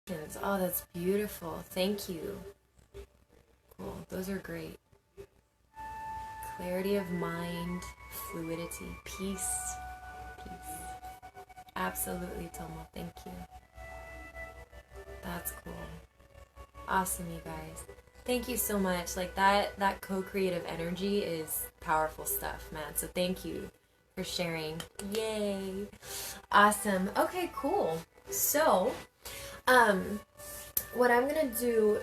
Oh, that's beautiful. Thank you. Cool. Those are great. Clarity of mind, fluidity, peace. Peace. Absolutely, Tomo. Thank you. That's cool. Awesome, you guys. Thank you so much. Like that co-creative energy is powerful stuff, man. So thank you for sharing. Yay. Awesome. Okay, cool. So, um what I'm gonna do,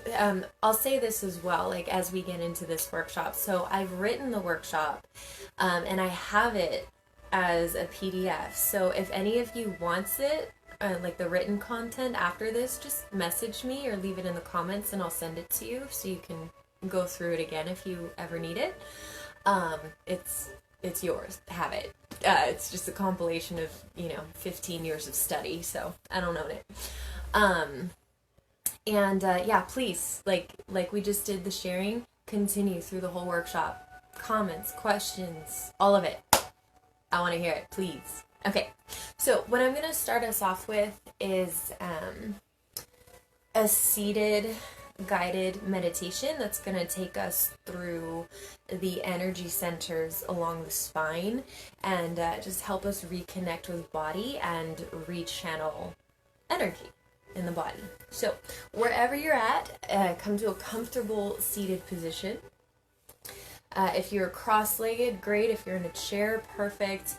I'll say this as well, like as we get into this workshop. So I've written the workshop, and I have it as a PDF. So if any of you wants it, like the written content after this, just message me or leave it in the comments, and I'll send it to you so you can go through it again if you ever need it. Um, it's it's yours. Have it. It's just a compilation of 15 years of study, so I don't own it. Um, and yeah, please, like we just did the sharing, continue through the whole workshop. Comments, questions, all of it. I want to hear it, please. Okay, so what I'm going to start us off with is a seated guided meditation that's going to take us through the energy centers along the spine and just help us reconnect with body and rechannel energy in the body. So wherever you're at, come to a comfortable seated position. If you're cross-legged, great. If you're in a chair, perfect.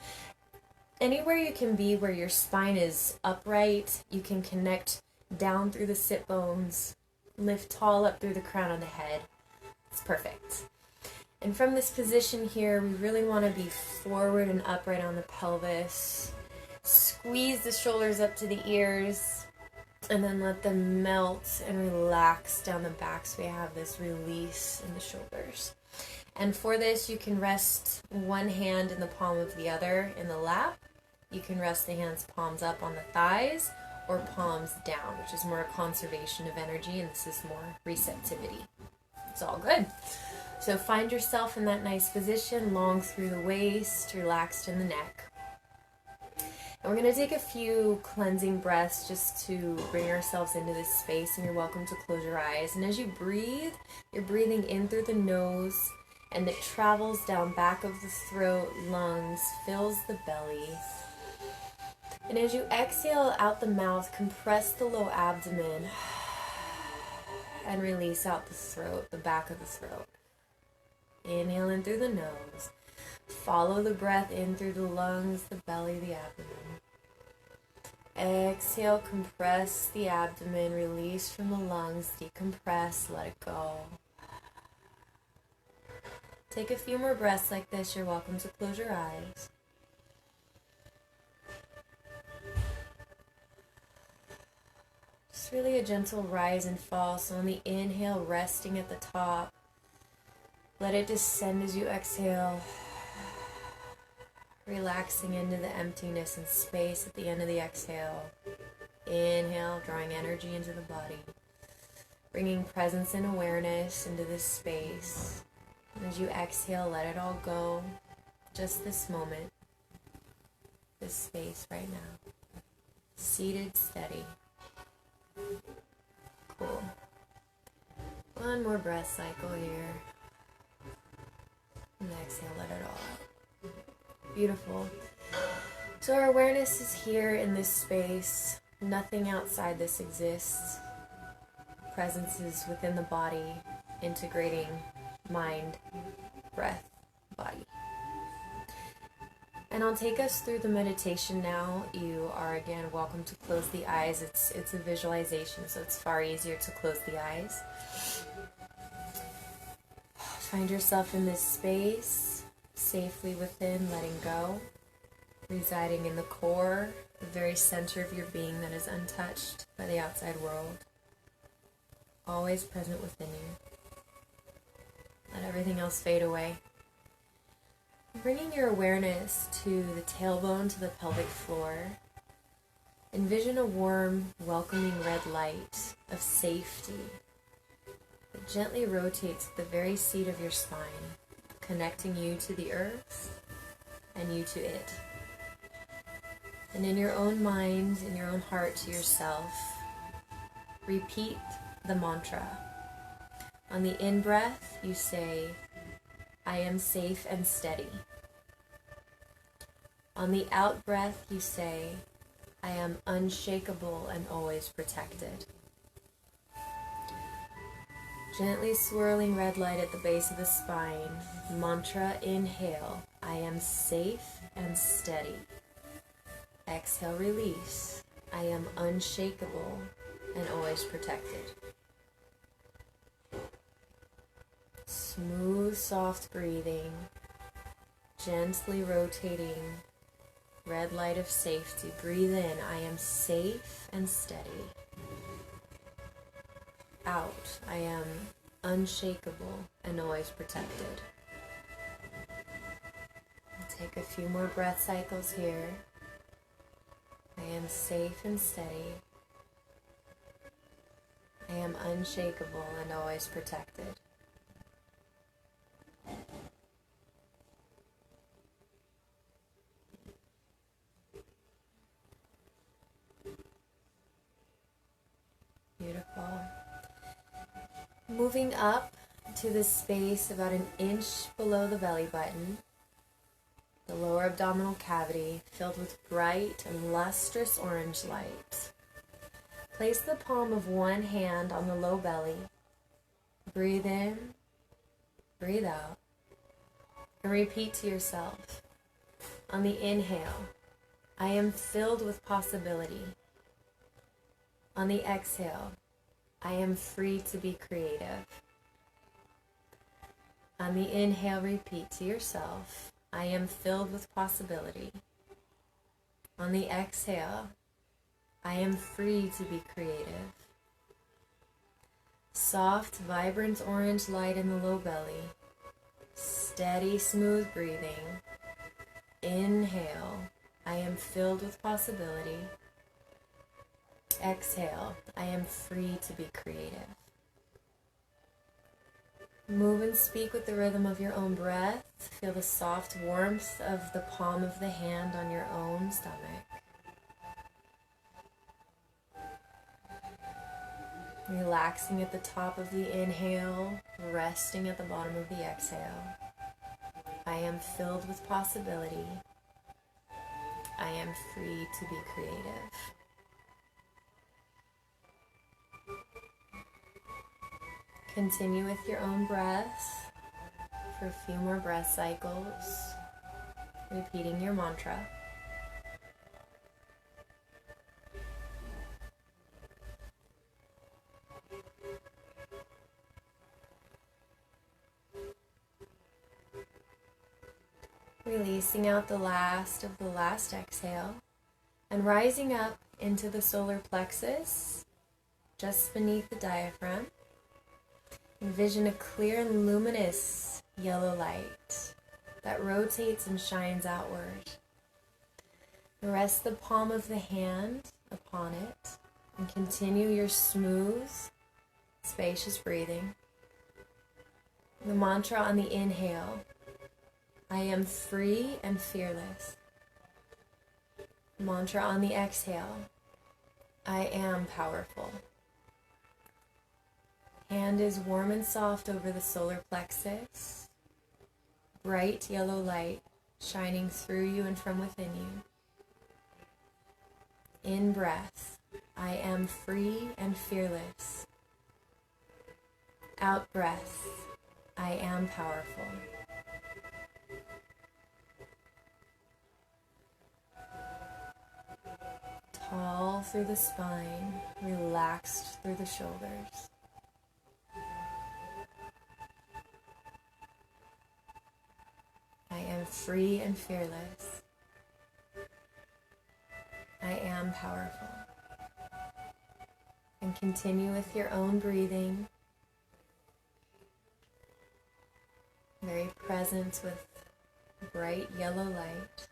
Anywhere you can be where your spine is upright, you can connect down through the sit bones, lift tall up through the crown of the head. It's perfect. And from this position here, we really want to be forward and upright on the pelvis. Squeeze the shoulders up to the ears, and then let them melt and relax down the back so we have this release in the shoulders. And for this, you can rest one hand in the palm of the other in the lap. You can rest the hands palms up on the thighs or palms down, which is more a conservation of energy, and this is more receptivity. It's all good. So find yourself in that nice position, long through the waist, relaxed in the neck. And we're going to take a few cleansing breaths just to bring ourselves into this space, and you're welcome to close your eyes. And as you breathe, you're breathing in through the nose, and it travels down back of the throat, lungs, fills the belly. And as you exhale out the mouth, compress the low abdomen and release out the throat, the back of the throat. Inhale in through the nose. Follow the breath in through the lungs, the belly, the abdomen. Exhale, compress the abdomen, release from the lungs, decompress, let it go. Take a few more breaths like this. You're welcome to close your eyes. Just really a gentle rise and fall. So on the inhale, resting at the top. Let it descend as you exhale. Relaxing into the emptiness and space at the end of the exhale. Inhale, drawing energy into the body. Bringing presence and awareness into this space. As you exhale, let it all go. Just this moment. This space right now. Seated, steady. Cool. One more breath cycle here. And exhale, let it all out. Beautiful. So our awareness is here in this space. Nothing outside this exists. Presence is within the body, integrating mind, breath, body. And I'll take us through the meditation now. You are again welcome to close the eyes. It's a visualization, so it's far easier to close the eyes. Find yourself in this space, safely within, letting go, residing in the core, the very center of your being that is untouched by the outside world, always present within you. Let everything else fade away. Bringing your awareness to the tailbone, to the pelvic floor. Envision a warm, welcoming red light of safety that gently rotates at the very seat of your spine, connecting you to the earth and you to it. And in your own mind, in your own heart to yourself, Repeat the mantra. On the in-breath, you say, I am safe and steady. On the out-breath, you say, I am unshakable and always protected. Gently swirling red light at the base of the spine. Mantra, inhale, I am safe and steady. Exhale, release, I am unshakable and always protected. Smooth, soft breathing, gently rotating, red light of safety. Breathe in, I am safe and steady. Out, I am unshakable and always protected. Take a few more breath cycles here. I am safe and steady. I am unshakable and always protected. Beautiful. Moving up to the space about an inch below the belly button, the lower abdominal cavity filled with bright and lustrous orange light. Place the palm of one hand on the low belly. Breathe in, breathe out, and repeat to yourself. On the inhale, I am filled with possibility. On the exhale, I am free to be creative. On the inhale, repeat to yourself, I am filled with possibility. On the exhale, I am free to be creative. Soft, vibrant orange light in the low belly. Steady, smooth breathing. Inhale, I am filled with possibility. Exhale, I am free to be creative. Move and speak with the rhythm of your own breath. Feel the soft warmth of the palm of the hand on your own stomach. Relaxing at the top of the inhale, resting at the bottom of the exhale. I am filled with possibility. I am free to be creative. Continue with your own breath for a few more breath cycles, repeating your mantra. Releasing out the last of the last exhale and rising up into the solar plexus just beneath the diaphragm. Envision a clear and luminous yellow light that rotates and shines outward. Rest the palm of the hand upon it and continue your smooth, spacious breathing. The mantra on the inhale, I am free and fearless. Mantra on the exhale, I am powerful. Hand is warm and soft over the solar plexus. Bright yellow light shining through you and from within you. In breath, I am free and fearless. Out breath, I am powerful. Tall through the spine, relaxed through the shoulders. I am free and fearless. I am powerful. And continue with your own breathing. Very present with bright yellow light.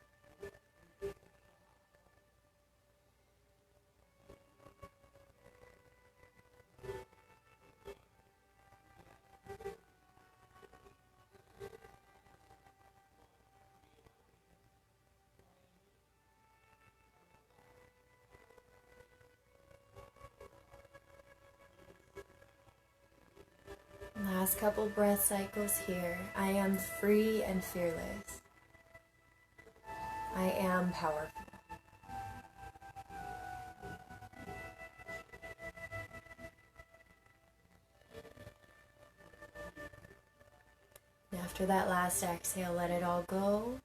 Last couple breath cycles here. I am free and fearless. I am powerful. After that last exhale, let it all go.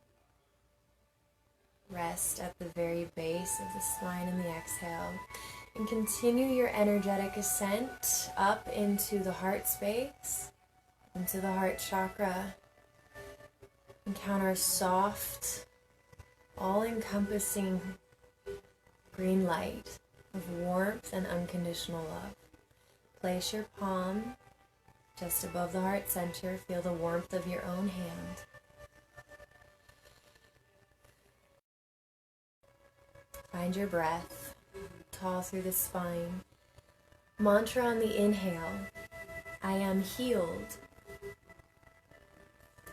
Rest at the very base of the spine in the exhale. And continue your energetic ascent up into the heart space, into the heart chakra. Encounter soft, all-encompassing green light of warmth and unconditional love. Place your palm just above the heart center. Feel the warmth of your own hand. Find your breath, tall through the spine. Mantra on the inhale, I am healed.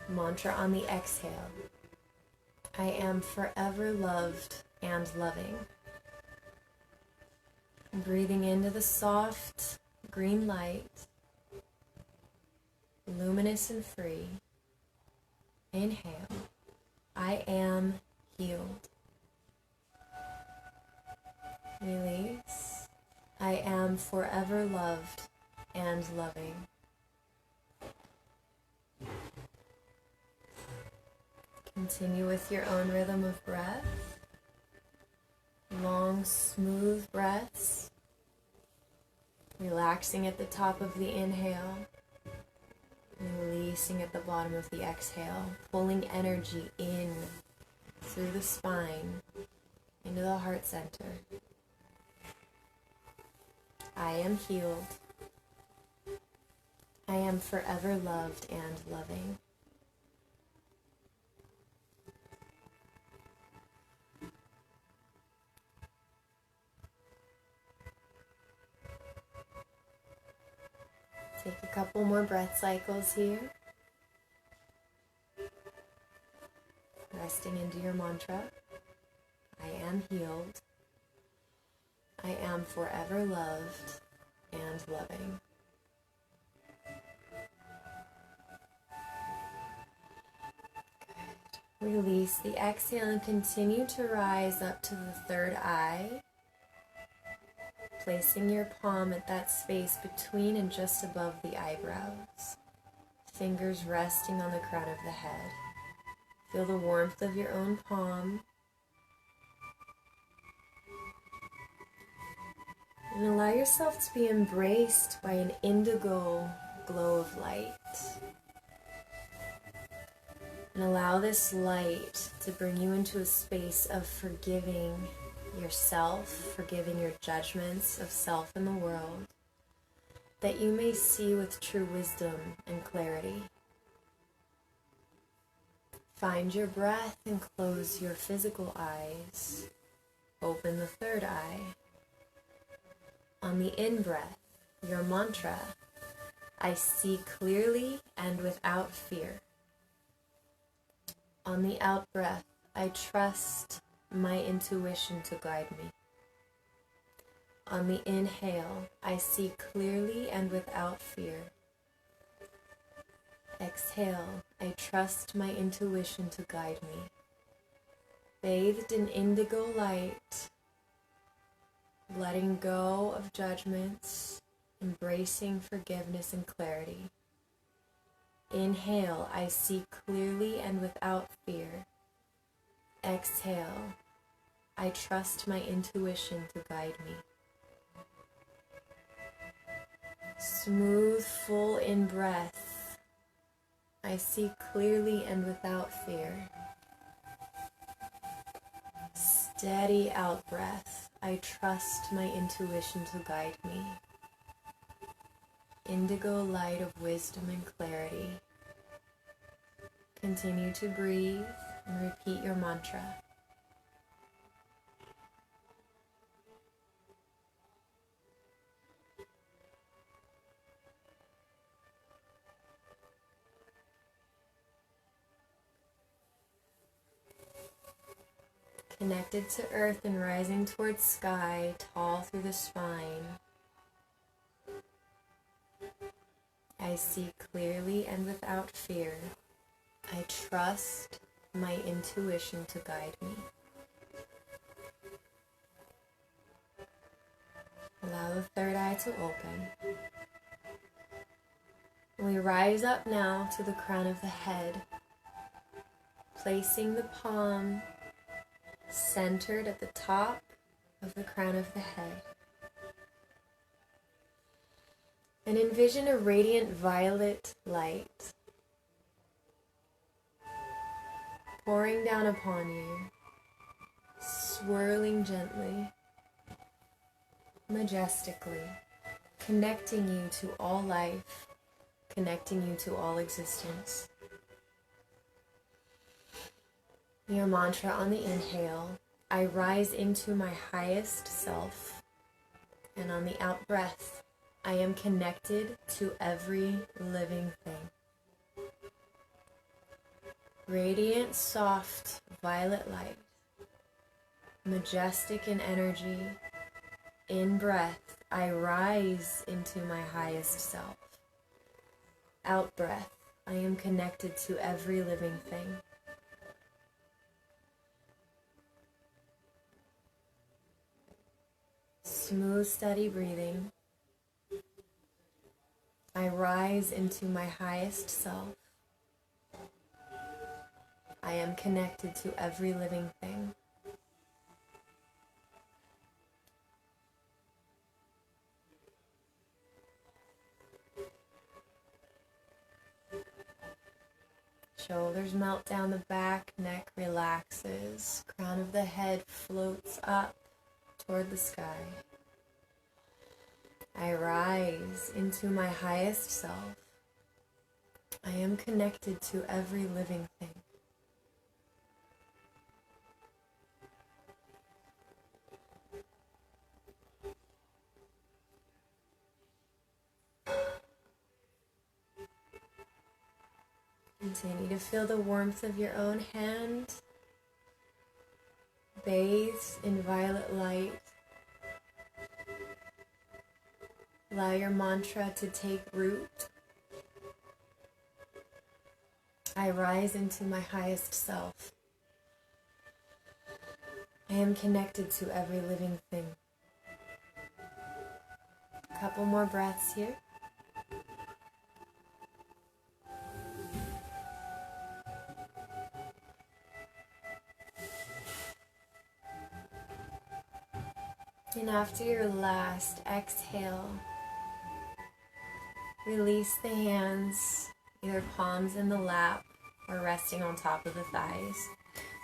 Mantra on the exhale, I am forever loved and loving. Breathing into the soft green light, luminous and free. Inhale, I am healed. Release, I am forever loved and loving. Continue with your own rhythm of breath. Long, smooth breaths. Relaxing at the top of the inhale. Releasing at the bottom of the exhale. Pulling energy in through the spine into the heart center. I am healed. I am forever loved and loving. Take a couple more breath cycles here. Resting into your mantra. I am healed. I am forever loved and loving. Good. Release the exhale and continue to rise up to the third eye. Placing your palm at that space between and just above the eyebrows. Fingers resting on the crown of the head. Feel the warmth of your own palm. And allow yourself to be embraced by an indigo glow of light. And allow this light to bring you into a space of forgiving yourself, forgiving your judgments of self and the world, that you may see with true wisdom and clarity. Find your breath and close your physical eyes. Open the third eye. On the in-breath, your mantra, I see clearly and without fear. On the out-breath, I trust my intuition to guide me. On the inhale, I see clearly and without fear. Exhale, I trust my intuition to guide me. Bathed in indigo light, letting go of judgments, embracing forgiveness and clarity. Inhale, I see clearly and without fear. Exhale, I trust my intuition to guide me. Smooth, full in breath. I see clearly and without fear. Steady out breath. I trust my intuition to guide me. Indigo light of wisdom and clarity. Continue to breathe and repeat your mantra. Connected to earth and rising towards sky, tall through the spine. I see clearly and without fear. I trust my intuition to guide me. Allow the third eye to open. We rise up now to the crown of the head, placing the palm centered at the top of the crown of the head. And envision a radiant violet light pouring down upon you, swirling gently, majestically, connecting you to all life, connecting you to all existence. Your mantra on the inhale, I rise into my highest self. And on the out breath, I am connected to every living thing. Radiant, soft, violet light, majestic in energy. In breath, I rise into my highest self. Out breath, I am connected to every living thing. Smooth, steady breathing. I rise into my highest self. I am connected to every living thing. Shoulders melt down the back, neck relaxes, crown of the head floats up toward the sky. I rise into my highest self. I am connected to every living thing. Continue to feel the warmth of your own hand, bathed in violet light. Allow your mantra to take root. I rise into my highest self. I am connected to every living thing. A couple more breaths here. And after your last exhale, release the hands, either palms in the lap or resting on top of the thighs.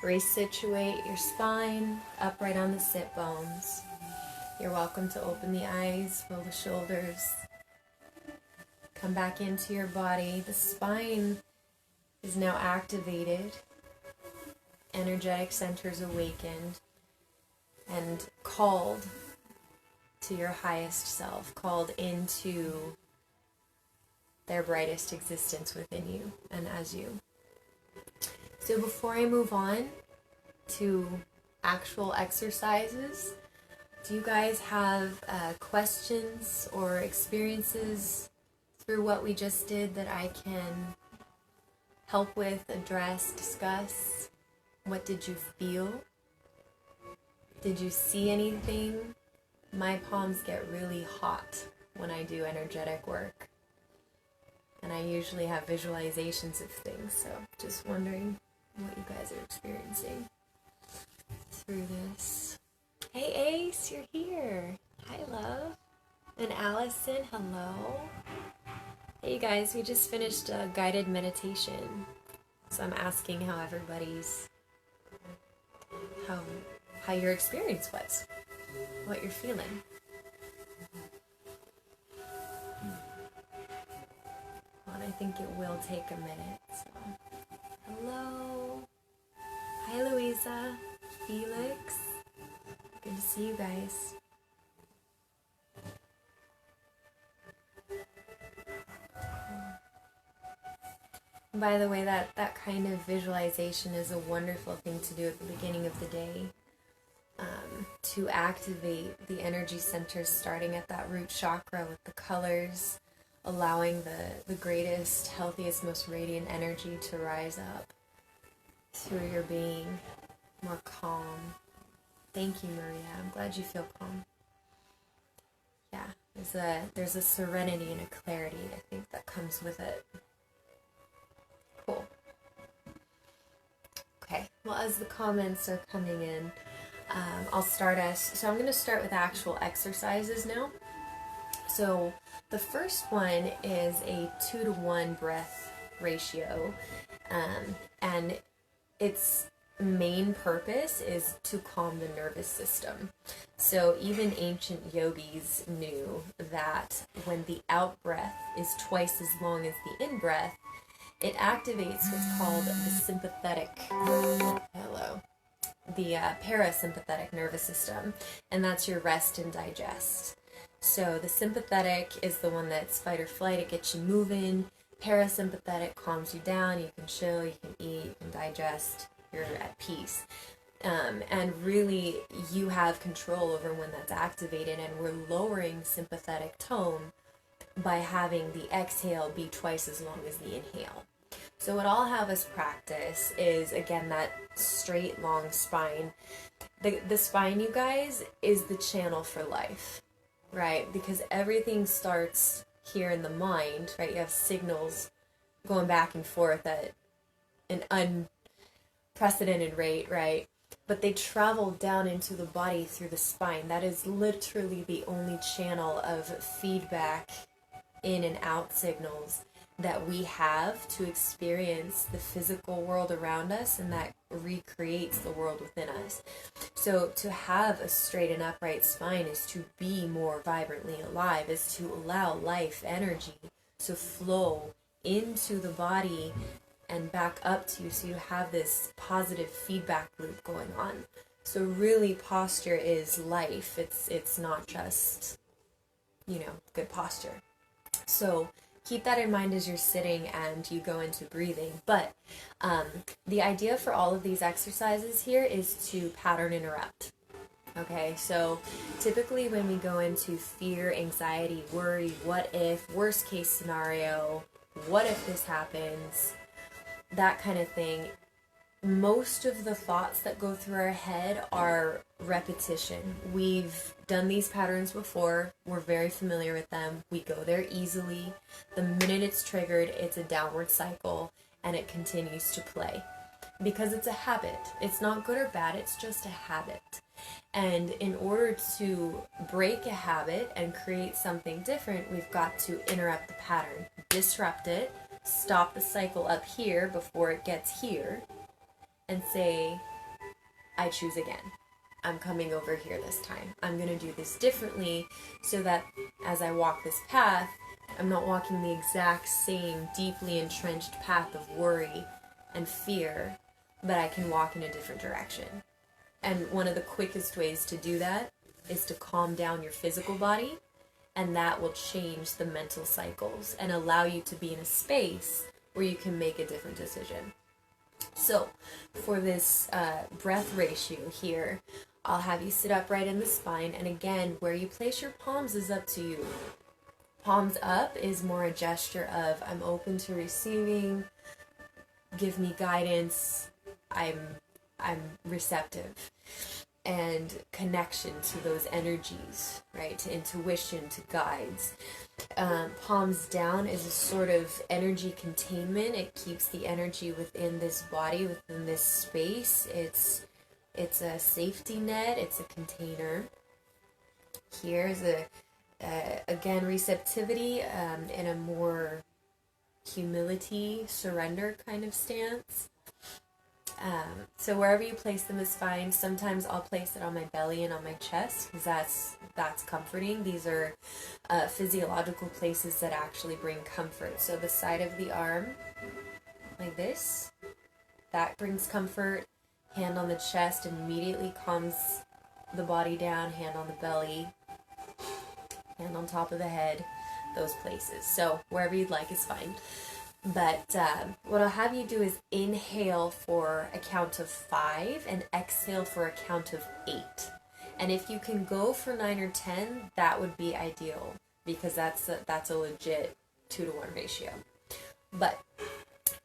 Resituate your spine, upright on the sit bones. You're welcome to open the eyes, fill the shoulders. Come back into your body. The spine is now activated. Energetic centers awakened and called to your highest self, called into their brightest existence within you and as you. So before I move on to actual exercises, do you guys have questions or experiences through what we just did that I can help with, address, discuss? What did you feel? Did you see anything? My palms get really hot when I do energetic work. And I usually have visualizations of things, so just wondering what you guys are experiencing through this. Hey Ace, you're here. Hi love. And Allison, hello. Hey you guys, we just finished a guided meditation. So I'm asking how everybody's, how your experience was, what you're feeling. And I think it will take a minute. So. Hello. Hi Louisa. Felix. Good to see you guys. By the way, that kind of visualization is a wonderful thing to do at the beginning of the day. To activate the energy centers starting at that root chakra with the colors allowing the greatest, healthiest, most radiant energy to rise up through your being, more calm. Thank you, Maria. I'm glad you feel calm. Yeah, there's a serenity and a clarity, I think, that comes with it. Cool. Okay, well, as the comments are coming in, I'll start us. So I'm going to start with actual exercises now. So the first one is a 2-to-1 breath ratio, and its main purpose is to calm the nervous system. So even ancient yogis knew that when the out breath is twice as long as the in breath, it activates what's called the sympathetic, the parasympathetic nervous system, and that's your rest and digest. So the sympathetic is the one that's fight or flight, it gets you moving. Parasympathetic calms you down, you can chill, you can eat, you can digest, you're at peace. And really, you have control over when that's activated, and we're lowering sympathetic tone by having the exhale be twice as long as the inhale. So what I'll have us practice is, again, that straight, long spine. The spine, you guys, is the channel for life, right? Because everything starts here in the mind, right? You have signals going back and forth at an unprecedented rate, right? But they travel down into the body through the spine. That is literally the only channel of feedback, in and out signals that we have to experience the physical world around us, and that recreates the world within us. So to have a straight and upright spine is to be more vibrantly alive, is to allow life energy to flow into the body and back up to you, so you have this positive feedback loop going on. So really, posture is life. It's not just, good posture. So keep that in mind as you're sitting and you go into breathing. But the idea for all of these exercises here is to pattern interrupt. Okay, so typically when we go into fear, anxiety, worry, what if, worst case scenario, what if this happens, that kind of thing, most of the thoughts that go through our head are repetition. We've done these patterns before. We're very familiar with them. We go there easily. The minute it's triggered, it's a downward cycle, and it continues to play. Because it's a habit. It's not good or bad, it's just a habit. And in order to break a habit and create something different, we've got to interrupt the pattern, disrupt it, stop the cycle up here before it gets here, and say, I choose again. I'm coming over here this time. I'm going to do this differently, so that as I walk this path, I'm not walking the exact same deeply entrenched path of worry and fear, but I can walk in a different direction. And one of the quickest ways to do that is to calm down your physical body, and that will change the mental cycles and allow you to be in a space where you can make a different decision. So for this breath ratio here, I'll have you sit upright in the spine, and again, where you place your palms is up to you. Palms up is more a gesture of, I'm open to receiving, give me guidance, I'm receptive, and connection to those energies, right? To intuition, to guides. Palms down is a sort of energy containment. It keeps the energy within this body, within this space. It's a safety net. It's a container. Here's again, receptivity in a more humility, surrender kind of stance. So wherever you place them is fine. Sometimes I'll place it on my belly and on my chest, because that's comforting. These are physiological places that actually bring comfort. So the side of the arm, like this, that brings comfort. Hand on the chest immediately calms the body down. Hand on the belly, hand on top of the head, those places. So wherever you'd like is fine. But what I'll have you do is inhale for a count of 5 and exhale for a count of 8. And if you can go for 9 or 10, that would be ideal, because that's a legit 2-to-1 ratio. But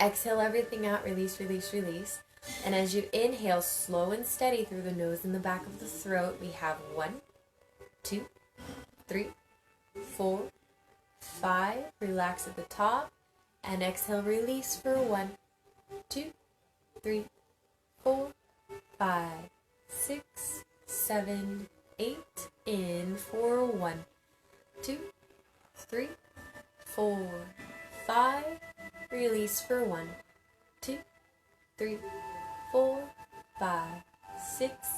exhale everything out, release, release, release. And as you inhale, slow and steady through the nose and the back of the throat, we have 1, 2, 3, 4, 5. Relax at the top. And exhale, release for 1, 2, 3, 4, 5, 6, 7, 8. In for 1, 2, 3, 4, 5. Release for 1, 2, 3, 4, 5, 6,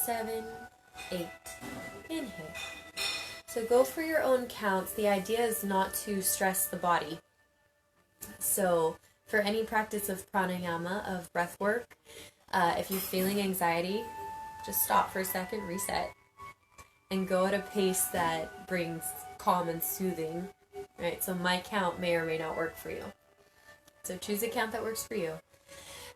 7, 8. Inhale. So go for your own counts. The idea is not to stress the body. So for any practice of pranayama, of breath work, if you're feeling anxiety, just stop for a second, reset, and go at a pace that brings calm and soothing. Right? So my count may or may not work for you. So choose a count that works for you.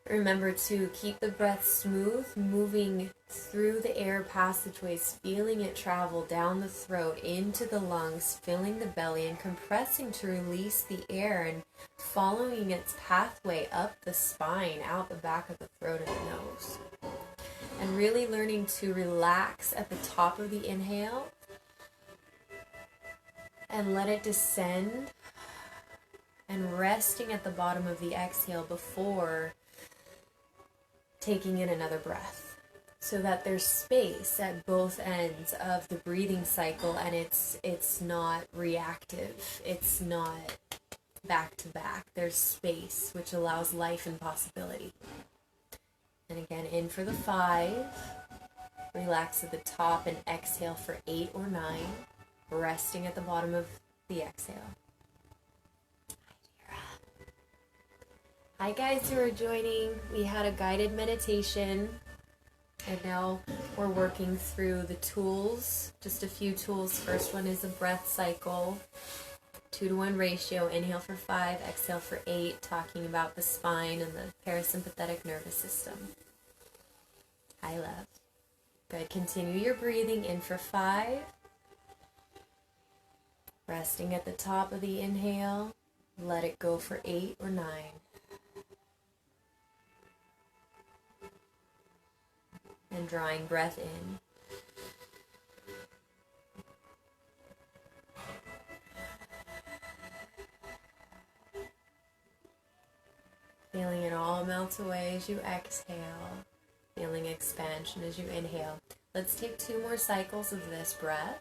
Remember to keep the breath smooth, moving through the air passageways, feeling it travel down the throat, into the lungs, filling the belly, and compressing to release the air and following its pathway up the spine, out the back of the throat and the nose. And really learning to relax at the top of the inhale and let it descend, and resting at the bottom of the exhale before taking in another breath, so that there's space at both ends of the breathing cycle, and it's not reactive, it's not back to back. There's space, which allows life and possibility. And again, in for the 5, relax at the top, and exhale for 8 or 9, resting at the bottom of the exhale. Hi guys who are joining. We had a guided meditation, and now we're working through the tools, just a few tools. First one is a breath cycle, 2-to-1 ratio, inhale for 5, exhale for 8, talking about the spine and the parasympathetic nervous system. Hi love. Good, continue your breathing, in for 5, resting at the top of the inhale, let it go for 8 or 9. And drawing breath in. Feeling it all melt away as you exhale. Feeling expansion as you inhale. Let's take 2 more cycles of this breath.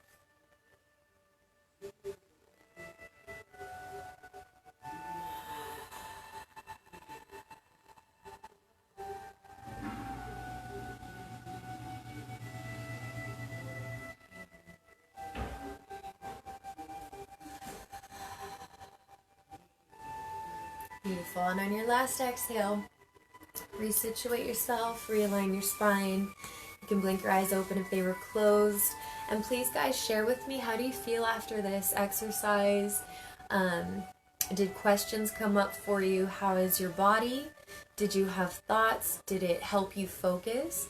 Beautiful. And on your last exhale, resituate yourself, realign your spine. You can blink your eyes open if they were closed. And please, guys, share with me, how do you feel after this exercise? Did questions come up for you? How is your body? Did you have thoughts? Did it help you focus?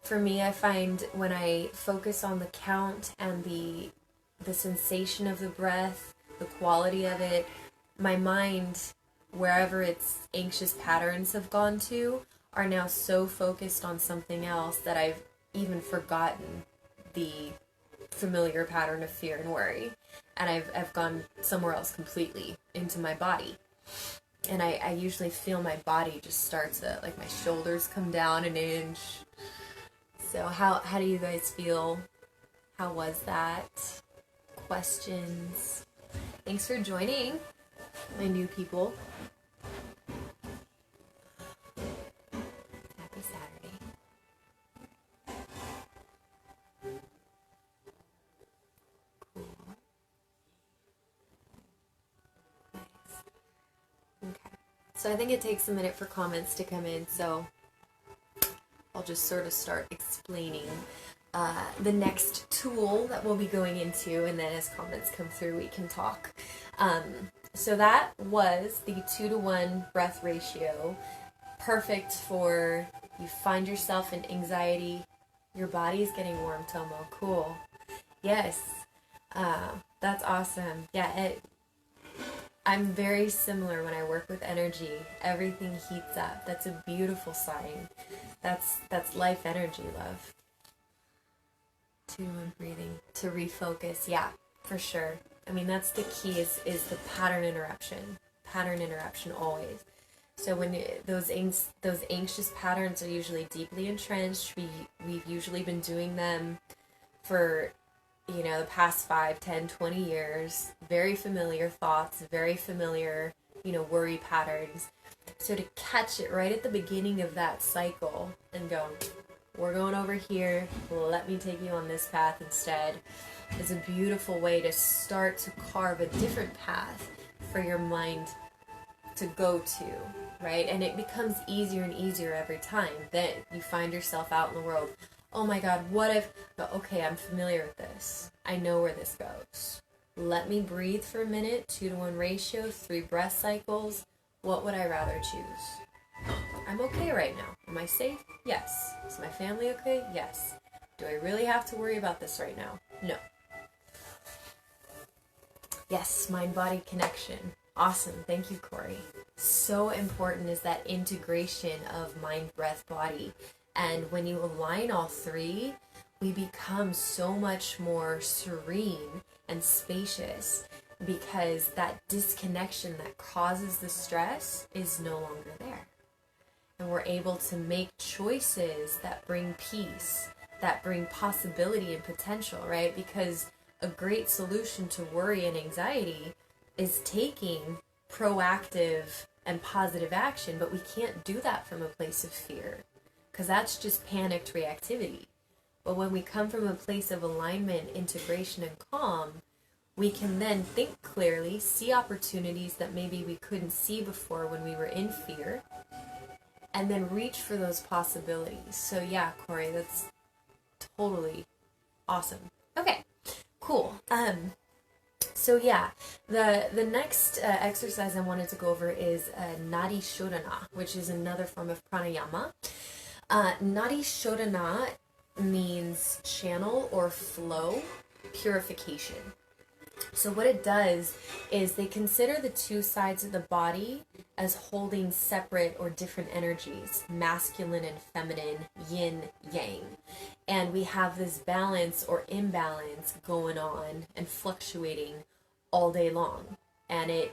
For me, I find when I focus on the count and the sensation of the breath, the quality of it, my mind, wherever its anxious patterns have gone to, are now so focused on something else that I've even forgotten the familiar pattern of fear and worry. And I've gone somewhere else completely, into my body. And I usually feel my body just starts to, like, my shoulders come down an inch. So how do you guys feel? How was that? Questions? Thanks for joining, my new people. Happy Saturday. Cool. Nice. Okay. So I think it takes a minute for comments to come in, so I'll just sort of start explaining the next tool that we'll be going into, and then as comments come through, we can talk. So that was the 2-to-1 breath ratio. Perfect for, you find yourself in anxiety, your body's getting warm, Tomo. Cool. Yes. That's awesome. Yeah, I'm very similar when I work with energy. Everything heats up. That's a beautiful sign. That's life energy, love. 2 and breathing to refocus. Yeah, for sure. I mean, that's the key is the pattern interruption. Pattern interruption always. So when those anxious patterns are usually deeply entrenched, we've usually been doing them for, you know, the past 5, 10, 20 years. Very familiar thoughts, very familiar, you know, worry patterns. So to catch it right at the beginning of that cycle and go, we're going over here, let me take you on this path instead, is a beautiful way to start to carve a different path for your mind to go to, right? And it becomes easier and easier every time that you find yourself out in the world. Oh my God, what if, but okay, I'm familiar with this. I know where this goes. Let me breathe for a minute, 2-to-1 ratio, 3 breath cycles. What would I rather choose? I'm okay right now. Am I safe? Yes. Is my family okay? Yes. Do I really have to worry about this right now? No. Yes, mind-body connection. Awesome. Thank you, Corey. So important is that integration of mind, breath, body. And when you align all 3, we become so much more serene and spacious because that disconnection that causes the stress is no longer there. And we're able to make choices that bring peace, that bring possibility and potential, right? Because a great solution to worry and anxiety is taking proactive and positive action, but we can't do that from a place of fear because that's just panicked reactivity. But when we come from a place of alignment, integration, and calm, we can then think clearly, see opportunities that maybe we couldn't see before when we were in fear, and then reach for those possibilities. So yeah, Corey, that's totally awesome. Okay, cool. So yeah, the next exercise I wanted to go over is Nadi Shodhana, which is another form of pranayama. Nadi Shodhana means channel or flow purification. So what it does is they consider the 2 sides of the body as holding separate or different energies, masculine and feminine, yin, yang. And we have this balance or imbalance going on and fluctuating all day long. And it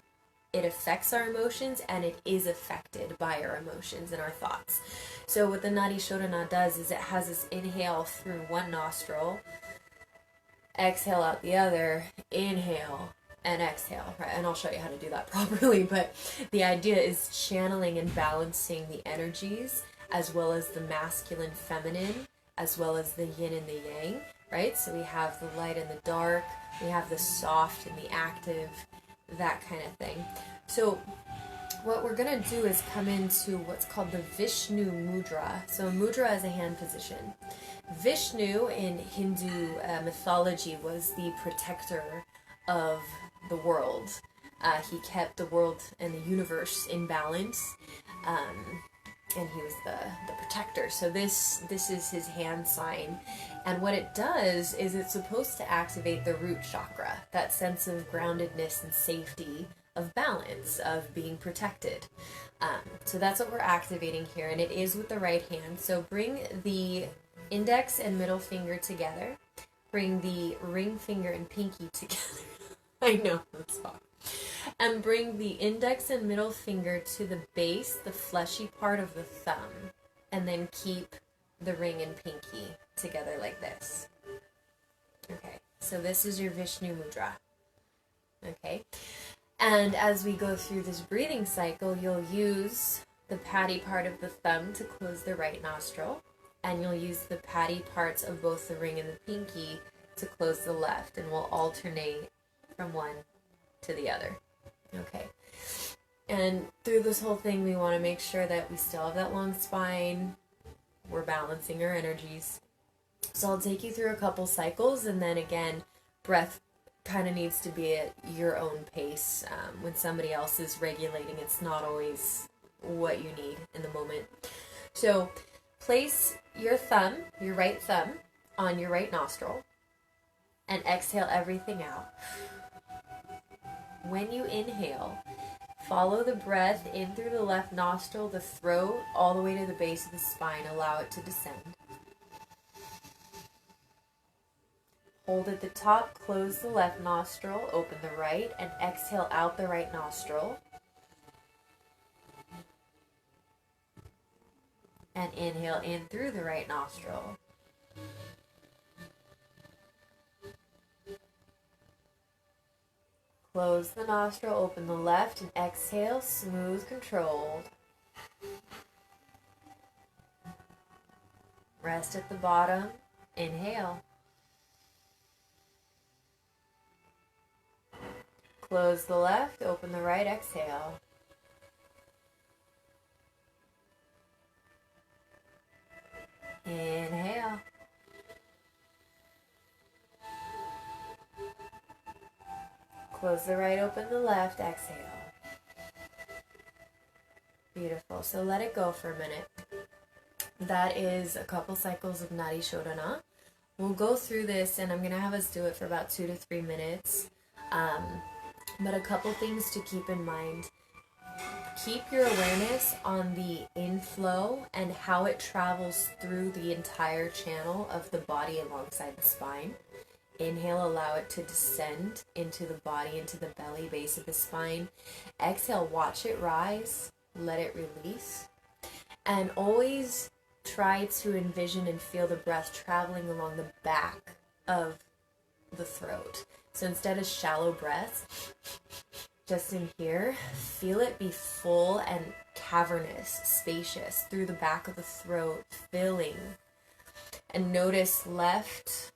affects our emotions and it is affected by our emotions and our thoughts. So what the Nadi Shodhana does is it has this inhale through one nostril, exhale out the other, inhale and exhale, right? And I'll show you how to do that properly, but the idea is channeling and balancing the energies as well as the masculine, feminine, as well as the yin and the yang, right? So we have the light and the dark, we have the soft and the active, that kind of thing. So what we're going to do is come into what's called the Vishnu Mudra. So mudra is a hand position. Vishnu in Hindu mythology was the protector of the world. He kept the world and the universe in balance, and he was the protector. So this is his hand sign, and what it does is it's supposed to activate the root chakra, that sense of groundedness and safety, of balance, of being protected. So that's what we're activating here, and it is with the right hand. So bring the index and middle finger together. Bring the ring finger and pinky together. I know, that's hard. And bring the index and middle finger to the base, the fleshy part of the thumb. And then keep the ring and pinky together like this. Okay, so this is your Vishnu Mudra. Okay, and as we go through this breathing cycle, you'll use the patty part of the thumb to close the right nostril. And you'll use the patty parts of both the ring and the pinky to close the left. And we'll alternate from one to the other. Okay. And through this whole thing, we want to make sure that we still have that long spine. We're balancing our energies. So I'll take you through a couple cycles, and then again, breath kind of needs to be at your own pace. When somebody else is regulating, it's not always what you need in the moment. So place your thumb, your right thumb, on your right nostril, and exhale everything out. When you inhale, follow the breath in through the left nostril, the throat, all the way to the base of the spine. Allow it to descend. Hold at the top, close the left nostril, open the right, and exhale out the right nostril. And inhale in through the right nostril. Close the nostril, open the left, and exhale, smooth, controlled. Rest at the bottom. Inhale. Close the left, open the right, exhale. Inhale. Close the right, open the left, exhale. Beautiful. So let it go for a minute. That is a couple cycles of Nadi Shodhana. We'll go through this and I'm going to have us do it for about 2 to 3 minutes. But a couple things to keep in mind. Keep your awareness on the inflow and how it travels through the entire channel of the body alongside the spine. Inhale, allow it to descend into the body, into the belly, base of the spine. Exhale, watch it rise, let it release. And always try to envision and feel the breath traveling along the back of the throat. So instead of shallow breaths, just in here, feel it be full and cavernous, spacious through the back of the throat, filling. And notice left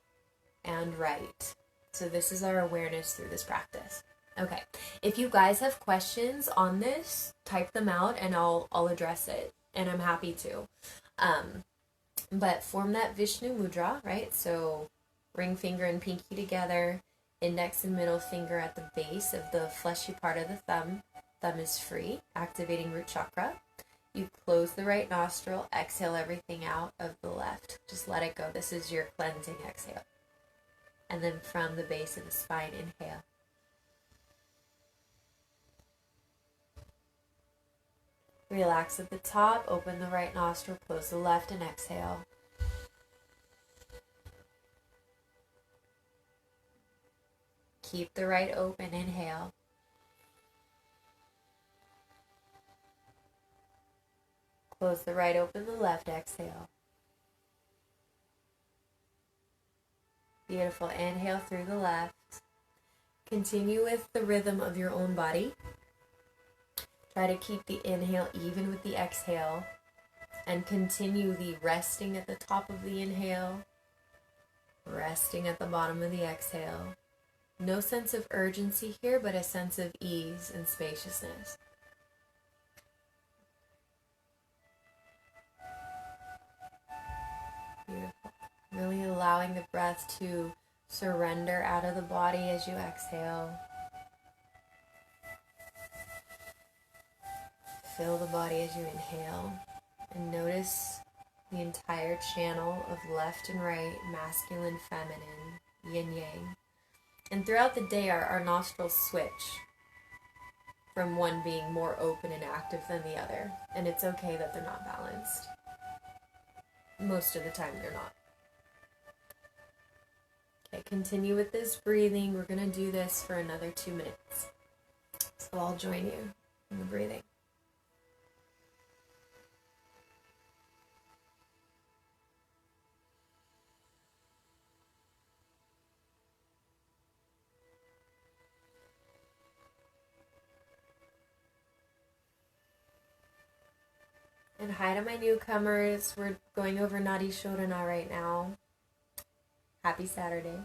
and right. So this is our awareness through this practice. Okay, if you guys have questions on this, type them out and I'll address it, and I'm happy to. But form that Vishnu Mudra, right? So ring finger and pinky together, index and middle finger at the base of the fleshy part of the thumb. Thumb is free, activating root chakra. You close the right nostril, exhale everything out of the left. Just let it go. This is your cleansing exhale. And then from the base of the spine, inhale. Relax at the top, open the right nostril, close the left, and exhale. Keep the right open, inhale. Close the right, open the left, exhale. Beautiful. Inhale through the left. Continue with the rhythm of your own body. Try to keep the inhale even with the exhale. And continue the resting at the top of the inhale. Resting at the bottom of the exhale. No sense of urgency here, but a sense of ease and spaciousness. Beautiful. Really allowing the breath to surrender out of the body as you exhale. Fill the body as you inhale. And notice the entire channel of left and right, masculine, feminine, yin yang. And throughout the day, our nostrils switch from one being more open and active than the other. And it's okay that they're not balanced. Most of the time, they're not. Okay, continue with this breathing. We're going to do this for another 2 minutes. So I'll join you in the breathing. And hi to my newcomers. We're going over Nadi Shodhana right now. Happy Saturday.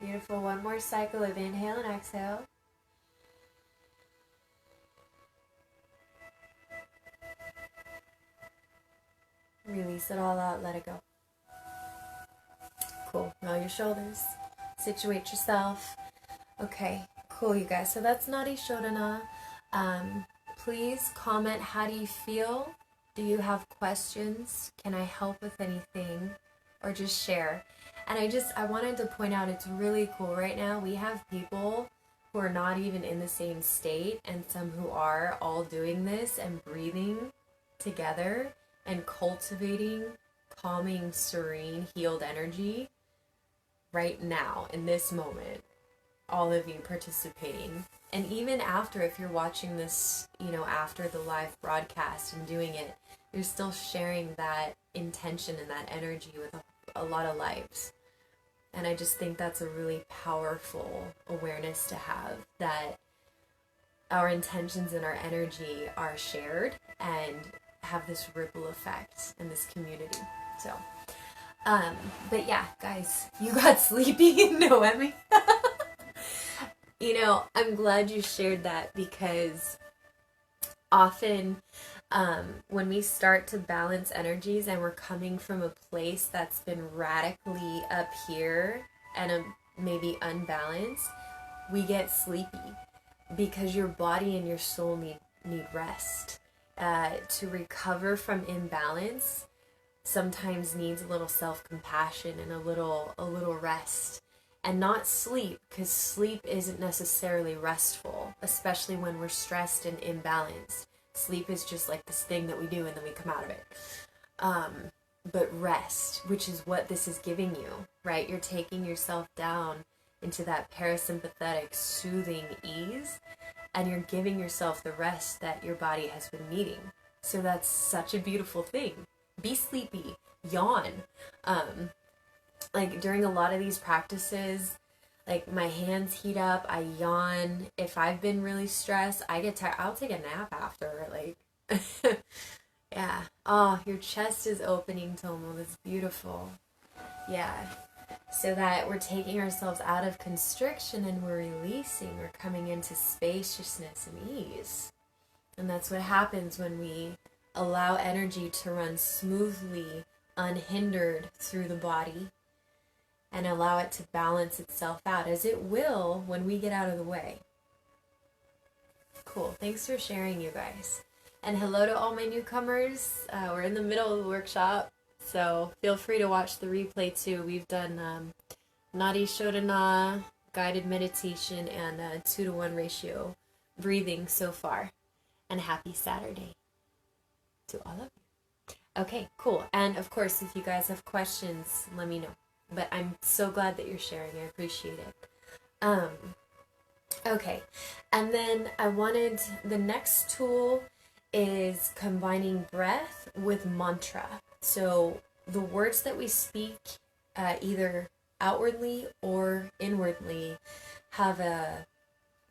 Beautiful. One more cycle of inhale and exhale. Release it all out, let it go. Cool. Roll your shoulders. Situate yourself. Okay, cool, you guys. So that's Nadi Shodhana. Please comment, how do you feel? Do you have questions? Can I help with anything? Or just share. And I wanted to point out, it's really cool right now. We have people who are not even in the same state, and some who are, all doing this and breathing together and cultivating calming, serene, healed energy right now in this moment. All of you participating. And even after, if you're watching this, after the live broadcast and doing it, you're still sharing that intention and that energy with a lot of lives. And I just think that's a really powerful awareness to have, that our intentions and our energy are shared and have this ripple effect in this community. So, but yeah, guys, you got sleepy, Noemi. I'm glad you shared that, because often when we start to balance energies and we're coming from a place that's been radically up here and maybe unbalanced, we get sleepy because your body and your soul need rest. To recover from imbalance sometimes needs a little self-compassion and a little rest. And not sleep, because sleep isn't necessarily restful, especially when we're stressed and imbalanced. Sleep is just like this thing that we do and then we come out of it. But rest, which is what this is giving you, right? You're taking yourself down into that parasympathetic, soothing ease, and you're giving yourself the rest that your body has been needing. So that's such a beautiful thing. Be sleepy, yawn. Like during a lot of these practices, like my hands heat up, I yawn. If I've been really stressed, I get tired. I'll take a nap after. Like, yeah. Oh, your chest is opening, Tomo. That's beautiful. Yeah. So that we're taking ourselves out of constriction and we're releasing. We're coming into spaciousness and ease. And that's what happens when we allow energy to run smoothly, unhindered through the body, and allow it to balance itself out, as it will when we get out of the way. Cool. Thanks for sharing, you guys. And hello to all my newcomers. We're in the middle of the workshop, so feel free to watch the replay too. We've done Nadi Shodhana, guided meditation, and 2-to-1 ratio breathing so far. And happy Saturday to all of you. Okay, cool. And of course, if you guys have questions, let me know. But I'm so glad that you're sharing. I appreciate it. Okay. And then the next tool is combining breath with mantra. So the words that we speak, either outwardly or inwardly, have a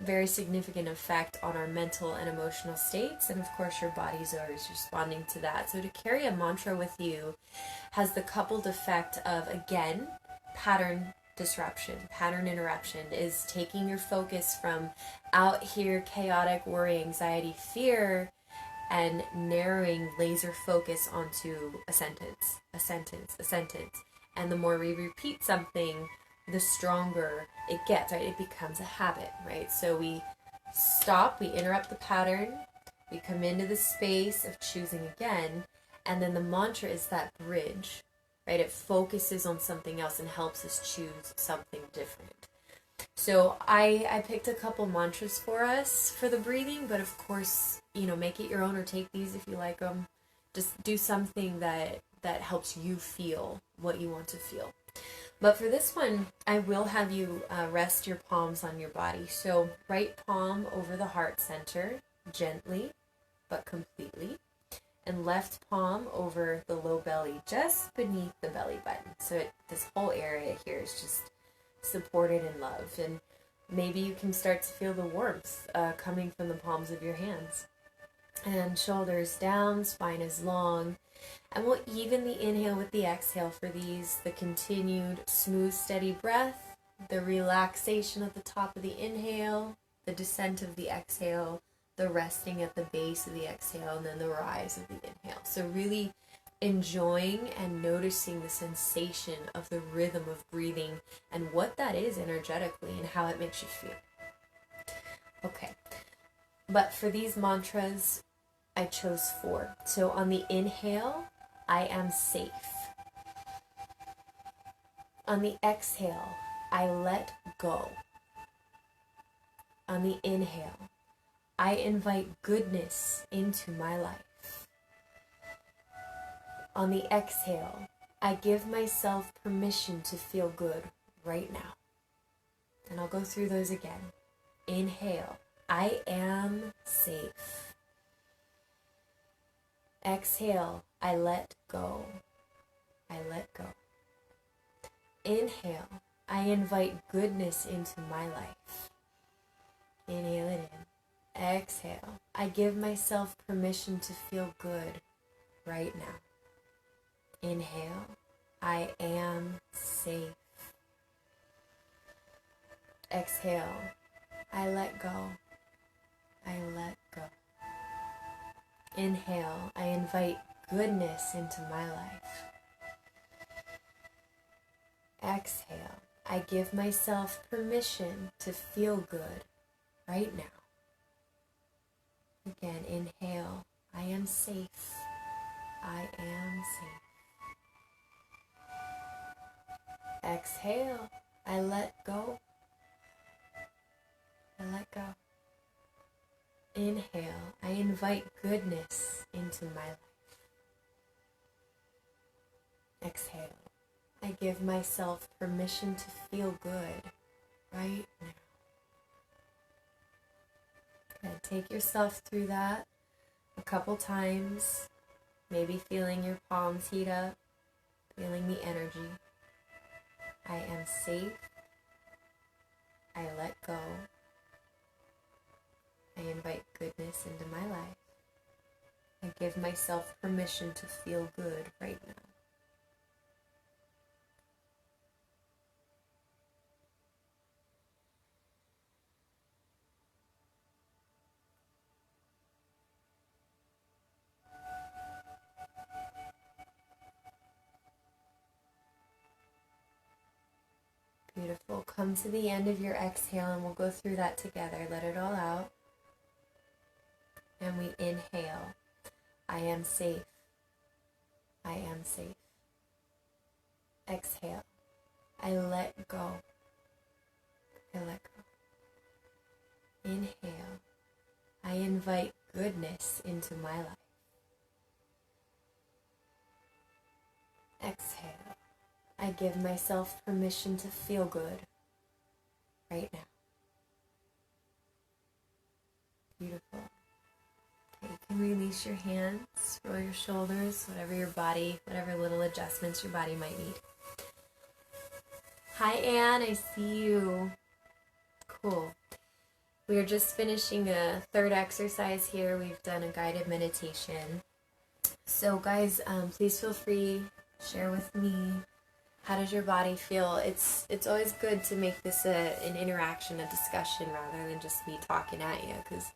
very significant effect on our mental and emotional states, and of course your body's always responding to that. So to carry a mantra with you has the coupled effect of, again, pattern disruption. Pattern interruption is taking your focus from out here chaotic worry, anxiety, fear, and narrowing laser focus onto a sentence. And the more we repeat something, the stronger it gets, right? It becomes a habit, right? So we stop, we interrupt the pattern, we come into the space of choosing again, and then the mantra is that bridge, right? It focuses on something else and helps us choose something different. So I picked a couple mantras for us for the breathing, but of course, make it your own or take these if you like them. Just do something that helps you feel what you want to feel. But for this one, I will have you rest your palms on your body. So right palm over the heart center, gently but completely. And left palm over the low belly, just beneath the belly button. So this whole area here is just supported and loved. And maybe you can start to feel the warmth coming from the palms of your hands. And shoulders down, spine is long. And we'll even the inhale with the exhale for these. The continued smooth, steady breath, the relaxation at the top of the inhale, the descent of the exhale, the resting at the base of the exhale, and then the rise of the inhale. So really enjoying and noticing the sensation of the rhythm of breathing and what that is energetically and how it makes you feel. Okay, but for these mantras, I chose 4. So on the inhale, I am safe. On the exhale, I let go. On the inhale, I invite goodness into my life. On the exhale, I give myself permission to feel good right now. And I'll go through those again. Inhale, I am safe. Exhale, I let go. I let go. Inhale, I invite goodness into my life. Inhale it in. Exhale, I give myself permission to feel good right now. Inhale, I am safe. Exhale, I let go. I let go. Inhale, I invite goodness into my life. Exhale, I give myself permission to feel good right now. Again, inhale, I am safe. I am safe. Exhale, I let go. I let go. Inhale, I invite goodness into my life. Exhale, I give myself permission to feel good right now. Good. Take yourself through that a couple times, maybe feeling your palms heat up, feeling the energy. I am safe. I let go. I invite goodness into my life. I give myself permission to feel good right now. Beautiful. Come to the end of your exhale and we'll go through that together. Let it all out. And we inhale. I am safe. I am safe. Exhale. I let go. I let go. Inhale. I invite goodness into my life. Exhale. I give myself permission to feel good right now. Beautiful. Okay, you can release your hands, roll your shoulders, whatever your body, whatever little adjustments your body might need. Hi, Anne, I see you. Cool. We are just finishing a third exercise here. We've done a guided meditation. So guys, please feel free, share with me. How does your body feel? It's always good to make this an interaction, a discussion, rather than just me talking at you, because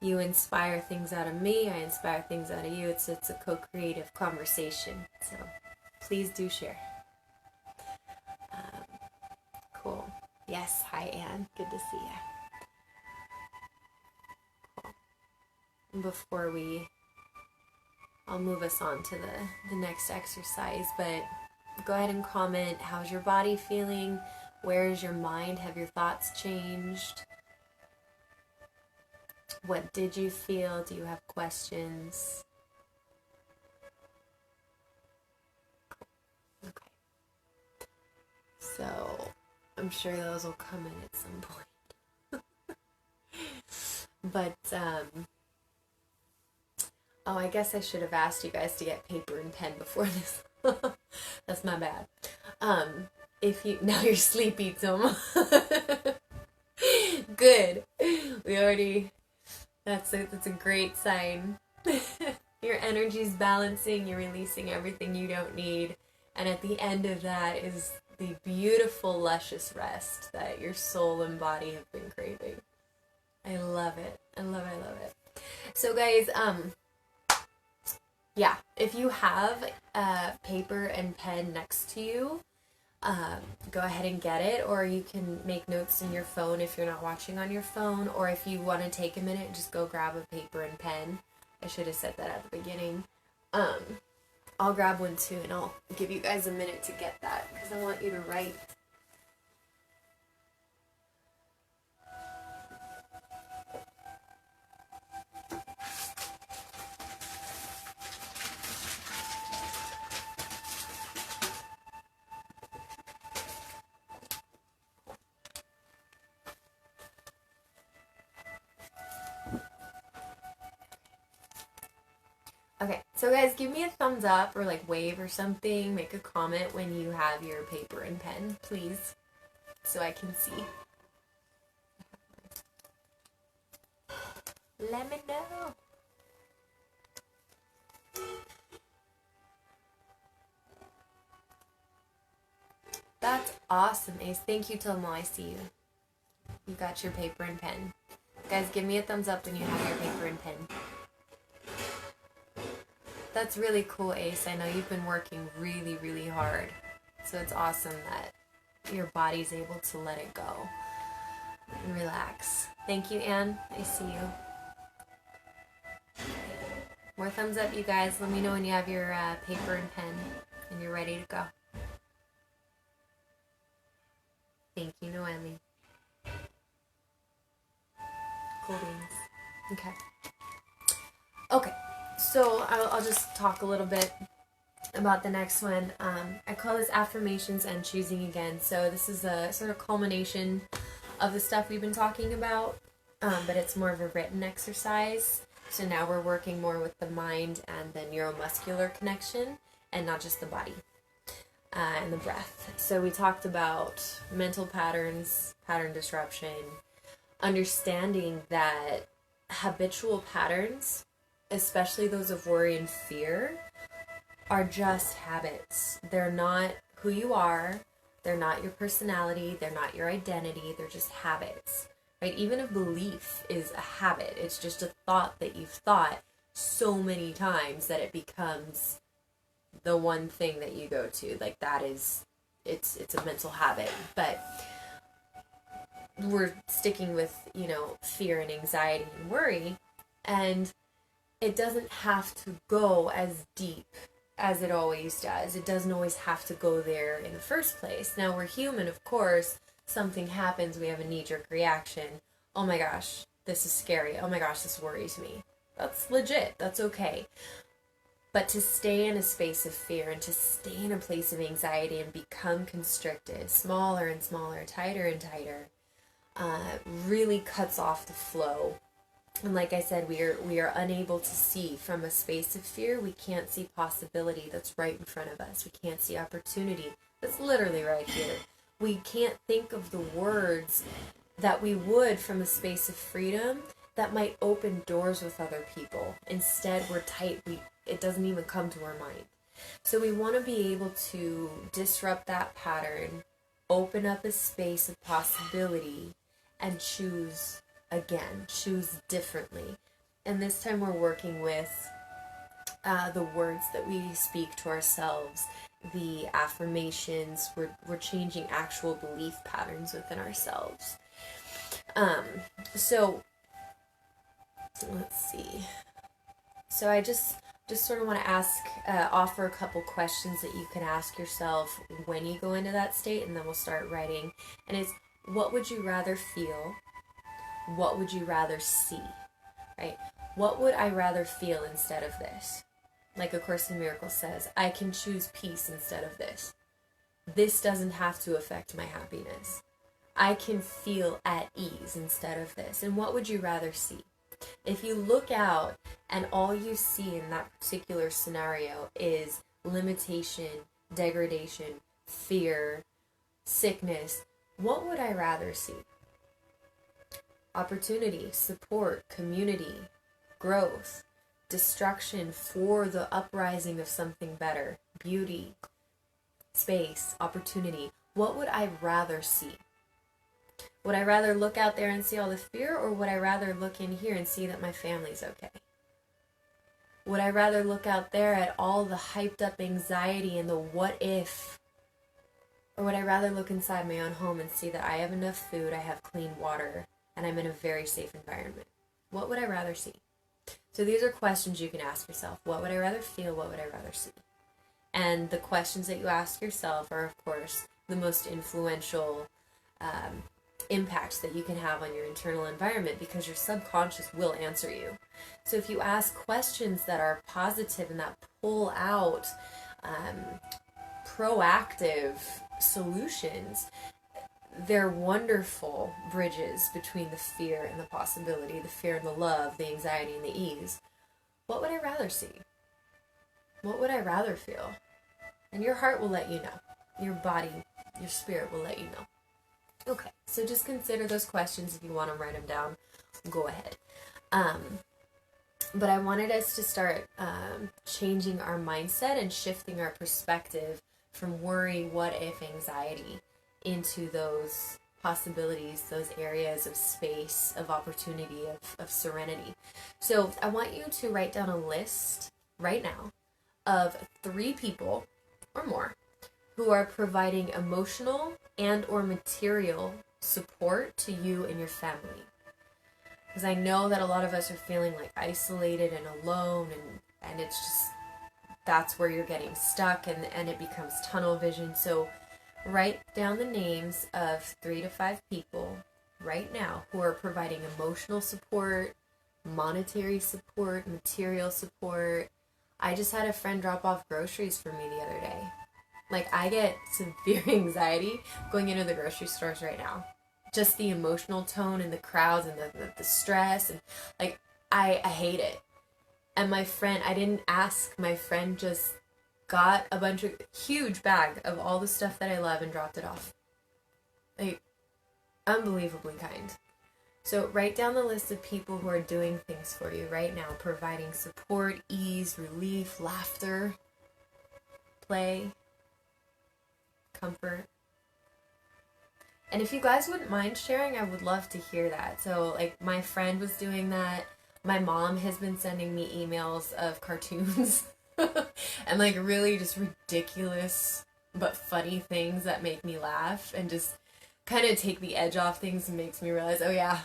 you inspire things out of me, I inspire things out of you. It's a co-creative conversation. So please do share. Cool. Yes, hi Anne. Good to see you. Cool. Before I'll move us on to the next exercise, but go ahead and comment. How's your body feeling? Where is your mind? Have your thoughts changed? What did you feel? Do you have questions? Cool. Okay. So I'm sure those will come in at some point. But oh, I guess I should have asked you guys to get paper and pen before this. That's my bad. If you now you're sleepy, Tom. Good. We already. That's a great sign. Your energy's balancing. You're releasing everything you don't need, and at the end of that is the beautiful, luscious rest that your soul and body have been craving. I love it. I love it. So, guys, Yeah, if you have paper and pen next to you, go ahead and get it, or you can make notes in your phone if you're not watching on your phone, or if you want to take a minute, just go grab a paper and pen. I should have said that at the beginning. Um, I'll grab one too, and I'll give you guys a minute to get that because I want you to write. Okay, so guys, give me a thumbs up or like wave or something. Make a comment when you have your paper and pen, please, so I can see. Let me know. That's awesome, Ace. Thank you, Tomo. I see you. You got your paper and pen. Guys, give me a thumbs up when you have your paper and pen. That's really cool, Ace. I know you've been working really, really hard. So it's awesome that your body's able to let it go and relax. Thank you, Anne. I see you. More thumbs up, you guys. Let me know when you have your paper and pen and you're ready to go. Thank you, Noemi. Cool beans. Okay. Okay. So I'll just talk a little bit about the next one. I call this affirmations and choosing again. So this is a sort of culmination of the stuff we've been talking about, but it's more of a written exercise. So now we're working more with the mind and the neuromuscular connection and not just the body and the breath. So we talked about mental patterns, pattern disruption, understanding that habitual patterns, especially those of worry and fear, are just habits. They're not who you are. They're not your personality. They're not your identity. They're just habits, right? Even a belief is a habit. It's just a thought that you've thought so many times that it becomes the one thing that you go to. Like that is, it's a mental habit. But we're sticking with, fear and anxiety and worry, and it doesn't have to go as deep as it always does. It doesn't always have to go there in the first place. Now, we're human, of course. Something happens, we have a knee-jerk reaction. Oh my gosh, this is scary. Oh my gosh, this worries me. That's legit. That's okay. But to stay in a space of fear and to stay in a place of anxiety and become constricted, smaller and smaller, tighter and tighter, really cuts off the flow. And like I said, we are unable to see from a space of fear. We can't see possibility that's right in front of us. We can't see opportunity that's literally right here. We can't think of the words that we would from a space of freedom that might open doors with other people. Instead, we're tight. It doesn't even come to our mind. So we want to be able to disrupt that pattern, open up a space of possibility, and choose again, choose differently. And this time we're working with the words that we speak to ourselves, the affirmations. We're changing actual belief patterns within ourselves. So let's see. So I just sort of want to offer a couple questions that you can ask yourself when you go into that state, and then we'll start writing. And it's, what would you rather feel? What would you rather see, right? What would I rather feel instead of this? Like A Course in Miracles says, I can choose peace instead of this. This doesn't have to affect my happiness. I can feel at ease instead of this. And what would you rather see? If you look out and all you see in that particular scenario is limitation, degradation, fear, sickness, what would I rather see? Opportunity, support, community, growth, destruction for the uprising of something better, beauty, space, opportunity. What would I rather see? Would I rather look out there and see all the fear, or would I rather look in here and see that my family's okay? Would I rather look out there at all the hyped up anxiety and the what if? Or would I rather look inside my own home and see that I have enough food, I have clean water, and I'm in a very safe environment? What would I rather see? So these are questions you can ask yourself. What would I rather feel? What would I rather see? And the questions that you ask yourself are, of course, the most influential impacts that you can have on your internal environment, because your subconscious will answer you. So if you ask questions that are positive and that pull out proactive solutions, they're wonderful bridges between the fear and the possibility, the fear and the love, the anxiety and the ease. What would I rather see? What would I rather feel? And your heart will let you know. Your body, your spirit will let you know. Okay, so just consider those questions. If you want to write them down, go ahead. But I wanted us to start changing our mindset and shifting our perspective from worry, what if, anxiety into those possibilities, those areas of space, of opportunity, of serenity. So I want you to write down a list right now of 3 people or more who are providing emotional and or material support to you and your family. Because I know that a lot of us are feeling like isolated and alone, and it's just, that's where you're getting stuck, and it becomes tunnel vision. So write down the names of 3 to 5 people right now who are providing emotional support, monetary support, material support. I just had a friend drop off groceries for me the other day. Like, I get severe anxiety going into the grocery stores right now. Just the emotional tone and the crowds and the stress, and like, I hate it. And my friend, I didn't ask, my friend just got a bunch of, huge bag of all the stuff that I love and dropped it off. Like, unbelievably kind. So write down the list of people who are doing things for you right now, providing support, ease, relief, laughter, play, comfort. And if you guys wouldn't mind sharing, I would love to hear that. So, like, my friend was doing that. My mom has been sending me emails of cartoons and, like, really just ridiculous but funny things that make me laugh and just kind of take the edge off things, and makes me realize, oh yeah,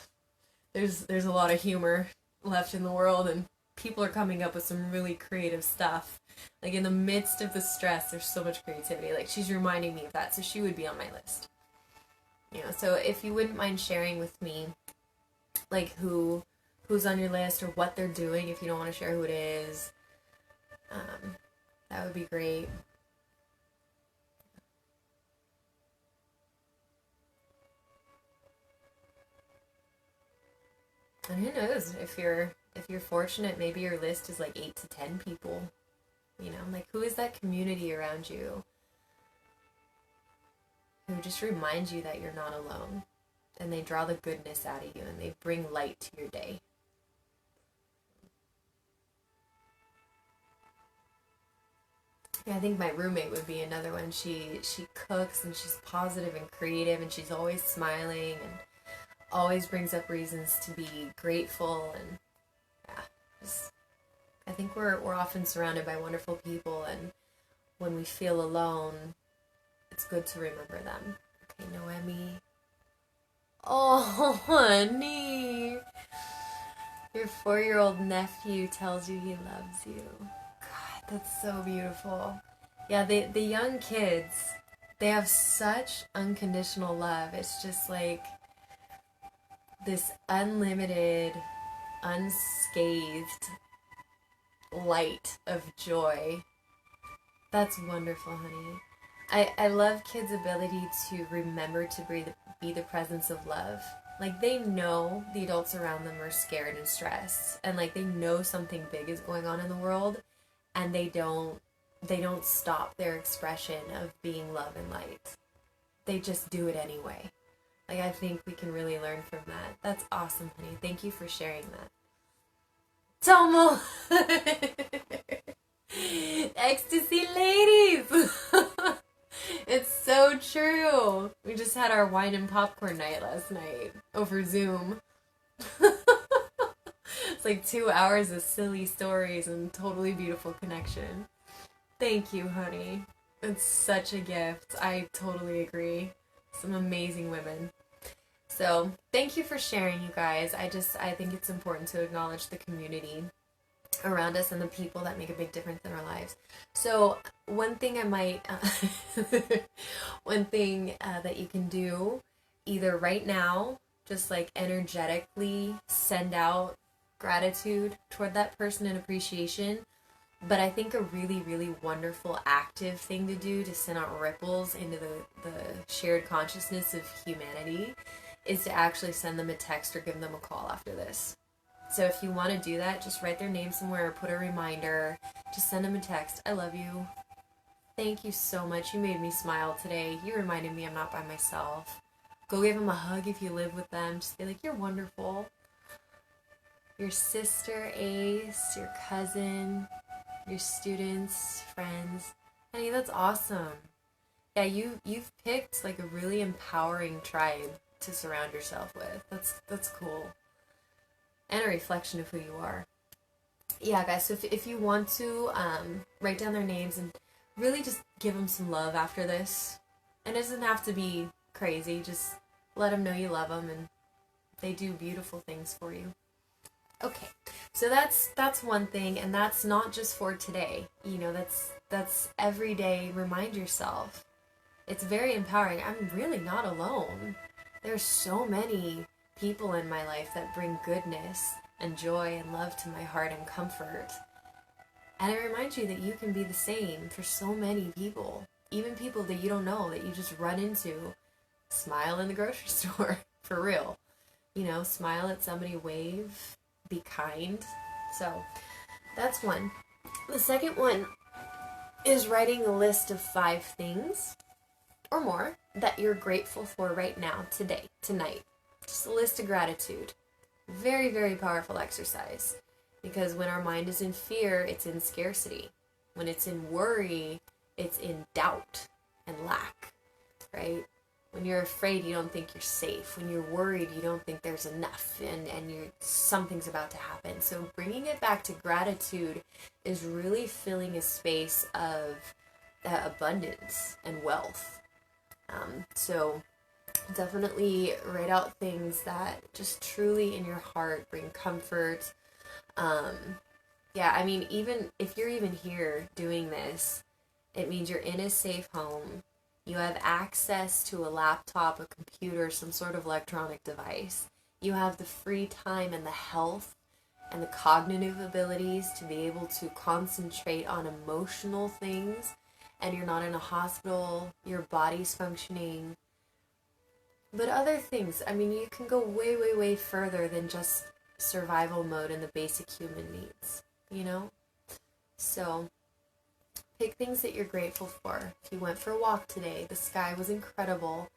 there's a lot of humor left in the world, and people are coming up with some really creative stuff. Like, in the midst of the stress, there's so much creativity. Like, she's reminding me of that, so she would be on my list. You know, so if you wouldn't mind sharing with me, like, who's on your list or what they're doing, if you don't want to share who it is, that would be great. And who knows, if you're fortunate, maybe your list is like 8 to 10 people. You know, like, who is that community around you who just reminds you that you're not alone, and they draw the goodness out of you, and they bring light to your day. Yeah, I think my roommate would be another one. She cooks, and she's positive and creative, and she's always smiling and always brings up reasons to be grateful. And yeah, just, I think we're often surrounded by wonderful people, and when we feel alone, it's good to remember them. Okay, Noemi. Oh, honey. Your 4-year-old nephew tells you he loves you. God, that's so beautiful. Yeah, the young kids, they have such unconditional love. It's just like this unlimited, unscathed light of joy. That's wonderful, honey. I love kids' ability to remember to be the presence of love. Like, they know the adults around them are scared and stressed, and like, they know something big is going on in the world, and they don't stop their expression of being love and light. They just do it anyway. Like, I think we can really learn from that. That's awesome, honey. Thank you for sharing that. Tomo! Ecstasy ladies! It's so true. We just had our wine and popcorn night last night over Zoom. It's like 2 hours of silly stories and totally beautiful connection. Thank you, honey. It's such a gift. I totally agree. Some amazing women. So, thank you for sharing, you guys. I think it's important to acknowledge the community around us and the people that make a big difference in our lives. So, one thing that you can do either right now, just like energetically send out gratitude toward that person and appreciation. But I think a really, really wonderful active thing to do to send out ripples into the shared consciousness of humanity is to actually send them a text or give them a call after this. So if you want to do that, just write their name somewhere, put a reminder, just send them a text. I love you. Thank you so much. You made me smile today. You reminded me I'm not by myself. Go give them a hug if you live with them. Just be like, you're wonderful. Your sister, Ace, your cousin, your students, friends. Honey, that's awesome. Yeah, you've picked like a really empowering tribe to surround yourself with. That's cool. And a reflection of who you are. Yeah, guys, so if you want to write down their names and really just give them some love after this. And it doesn't have to be crazy. Just let them know you love them and they do beautiful things for you. Okay, so that's one thing, and that's not just for today. You know, that's every day. Remind yourself. It's very empowering. I'm really not alone. There's so many people in my life that bring goodness and joy and love to my heart and comfort. And it reminds you that you can be the same for so many people, even people that you don't know, that you just run into. Smile in the grocery store, for real. You know, smile at somebody, wave, be kind. So that's one. The second one is writing a list of 5 things or more that you're grateful for right now, today, tonight. Just a list of gratitude. Very, very powerful exercise. Because when our mind is in fear, it's in scarcity. When it's in worry, it's in doubt and lack, right? When you're afraid, you don't think you're safe. When you're worried, you don't think there's enough and something's about to happen. So bringing it back to gratitude is really filling a space of abundance and wealth. So definitely write out things that just truly in your heart bring comfort. Yeah, I mean, even if you're even here doing this, it means you're in a safe home. You have access to a laptop, a computer, some sort of electronic device. You have the free time and the health and the cognitive abilities to be able to concentrate on emotional things, and you're not in a hospital, your body's functioning. But other things, I mean, you can go way, way, way further than just survival mode and the basic human needs, you know? So pick things that you're grateful for. If you went for a walk today, the sky was incredible.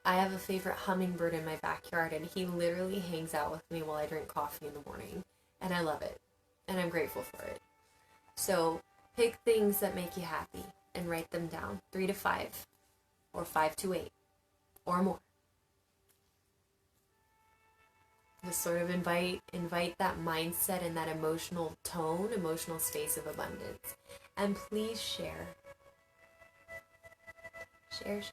I have a favorite hummingbird in my backyard, and he literally hangs out with me while I drink coffee in the morning. And I love it. And I'm grateful for it. So pick things that make you happy and write them down. 3 to 5, or 5 to 8, or more. Just sort of invite that mindset and that emotional tone, emotional space of abundance. And please share. Share.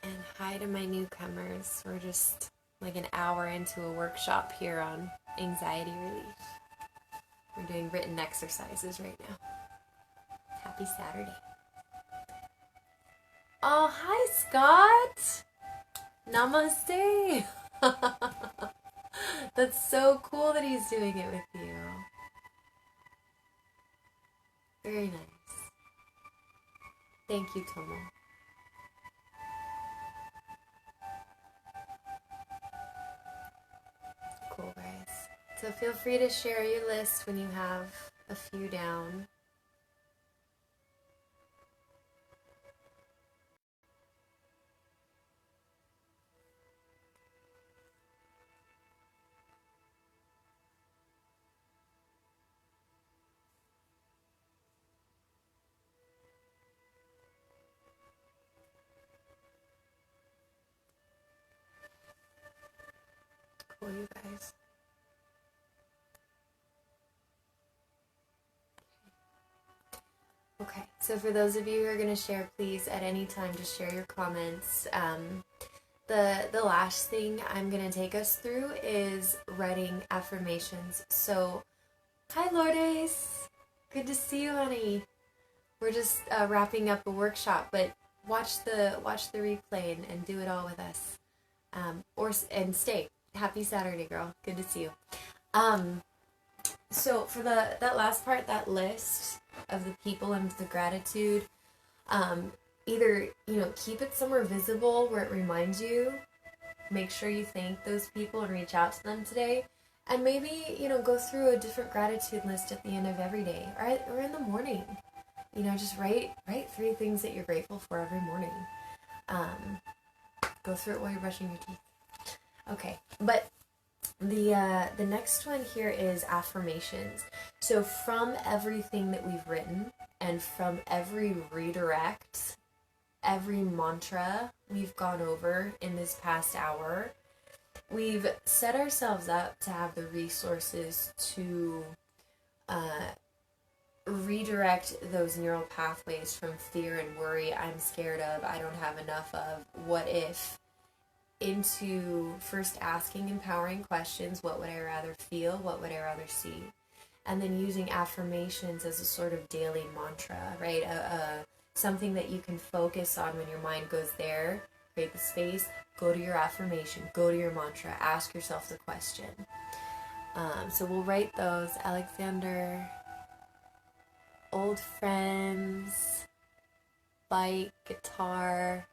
And hi to my newcomers. We're just like an hour into a workshop here on anxiety relief. We're doing written exercises right now. Happy Saturday. Oh, hi, Scott. Namaste. That's so cool that he's doing it with you. Very nice. Thank you, Tomo. Cool, guys. So feel free to share your list when you have a few down. cool, you guys. Okay, so for those of you who are going to share, please at any time just share your comments. The last thing I'm going to take us through is writing affirmations. So, hi Lourdes! Good to see you, honey. We're just wrapping up a workshop, but watch the replay and do it all with us. And stay. Happy Saturday, girl. Good to see you. So for that last part, that list of the people and the gratitude, either, keep it somewhere visible where it reminds you. Make sure you thank those people and reach out to them today. And maybe, go through a different gratitude list at the end of every day or in the morning. Just write 3 things that you're grateful for every morning. Go through it while you're brushing your teeth. Okay, but the next one here is affirmations. So from everything that we've written and from every redirect, every mantra we've gone over in this past hour, we've set ourselves up to have the resources to redirect those neural pathways from fear and worry, I'm scared of, I don't have enough of, what if, into first asking empowering questions. What would I rather feel? What would I rather see? And then using affirmations as a sort of daily mantra, right? Something that you can focus on when your mind goes there. Create the space, go to your affirmation, go to your mantra, ask yourself the question. So we'll write those. Alexander, old friends, bike, guitar,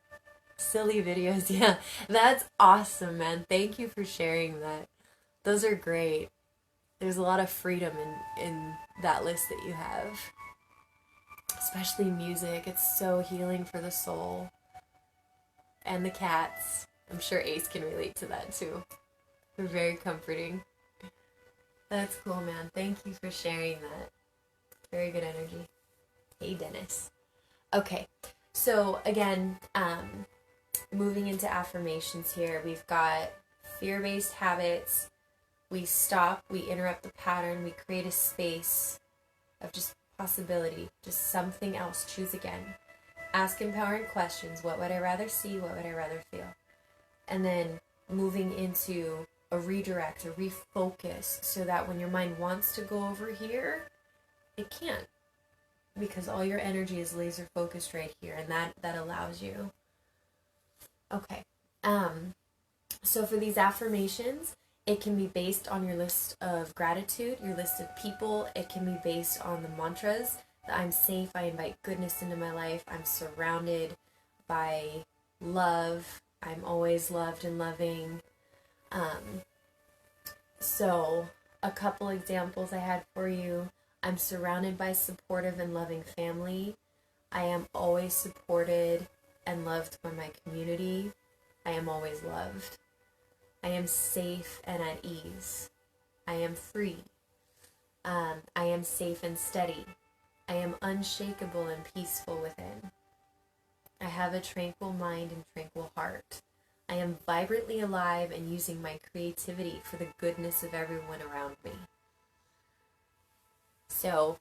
silly videos. Yeah, that's awesome, man. Thank you for sharing that. Those are great. There's a lot of freedom in that list that you have. Especially music. It's so healing for the soul. And the cats. I'm sure Ace can relate to that too. They're very comforting. That's cool, man. Thank you for sharing that. Very good energy. Hey, Dennis. Okay, so again, moving into affirmations here, we've got fear-based habits. We stop, we interrupt the pattern, we create a space of just possibility, just something else. Choose again. Ask empowering questions. What would I rather see? What would I rather feel? And then moving into a redirect, a refocus, so that when your mind wants to go over here, it can't. Because all your energy is laser focused right here, and that allows you. Okay. So for these affirmations, it can be based on your list of gratitude, your list of people. It can be based on the mantras. I'm safe, I invite goodness into my life, I'm surrounded by love, I'm always loved and loving. So a couple examples I had for you. I'm surrounded by supportive and loving family. I am always supported and loved by my community. I am always loved. I am safe and at ease. I am free. I am safe and steady. I am unshakable and peaceful within. I have a tranquil mind and tranquil heart. I am vibrantly alive and using my creativity for the goodness of everyone around me. So,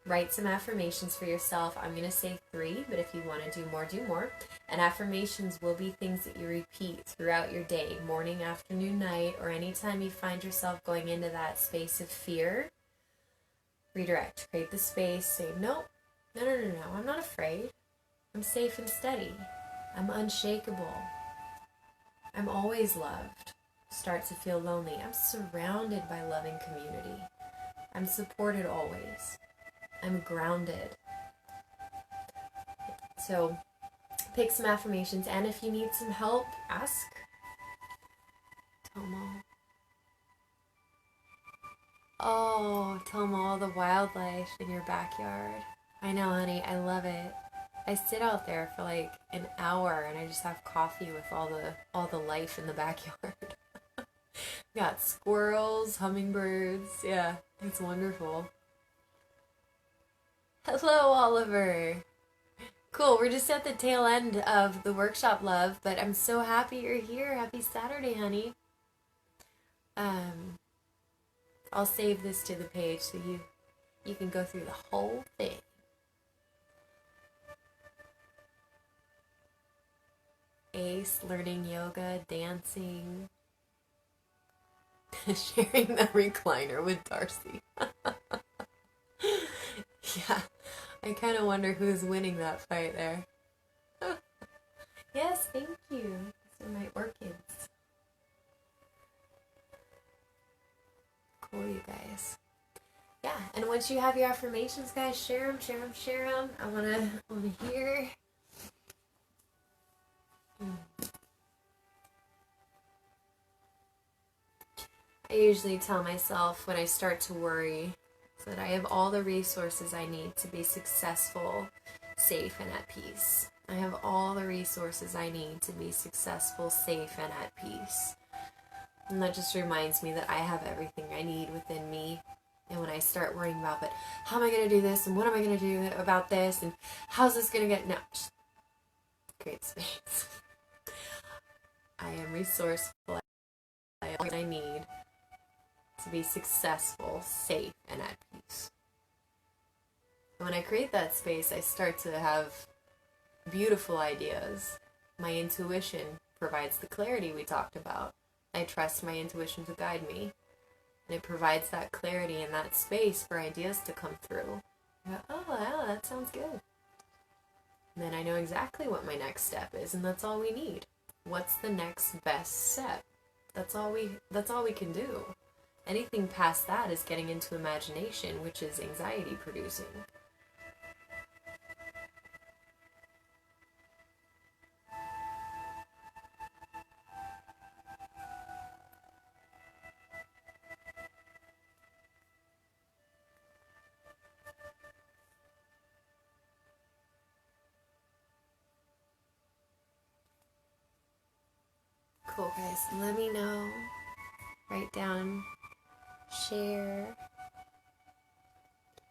write some affirmations for yourself. I'm going to say 3, but if you want to do more, do more. And affirmations will be things that you repeat throughout your day, morning, afternoon, night, or anytime you find yourself going into that space of fear. Redirect. Create the space. Say, no, I'm not afraid. I'm safe and steady. I'm unshakable. I'm always loved. Start to feel lonely. I'm surrounded by loving community. I'm supported always. I'm grounded. So pick some affirmations, and if you need some help, ask Tomo. Oh, Tomo, all the wildlife in your backyard. I know, honey, I love it. I sit out there for like an hour and I just have coffee with all the life in the backyard. Got squirrels, hummingbirds. Yeah, it's wonderful. Hello, Oliver. Cool, we're just at the tail end of the workshop, love, but I'm so happy you're here. Happy Saturday, honey. Um, I'll save this to the page so you can go through the whole thing. Ace, learning yoga, dancing, sharing the recliner with Darcy. Yeah, I kind of wonder who's winning that fight there. Yes, thank you. These are my orchids. Cool, you guys. Yeah, and once you have your affirmations, guys, share them, share them, share them. I wanna hear. I usually tell myself when I start to worry that I have all the resources I need to be successful, safe, and at peace. I have all the resources I need to be successful, safe, and at peace. And that just reminds me that I have everything I need within me. And when I start worrying about, but how am I going to do this? And what am I going to do about this? And how's this going to get? No, just create space. I am resourceful. I have what I need to be successful, safe, and at peace. And when I create that space, I start to have beautiful ideas. My intuition provides the clarity we talked about. I trust my intuition to guide me. And it provides that clarity and that space for ideas to come through. I go, oh, wow, that sounds good. And then I know exactly what my next step is, and that's all we need. What's the next best step? That's all we can do. Anything past that is getting into imagination, which is anxiety producing. Cool, guys. Let me know. Write down. Share.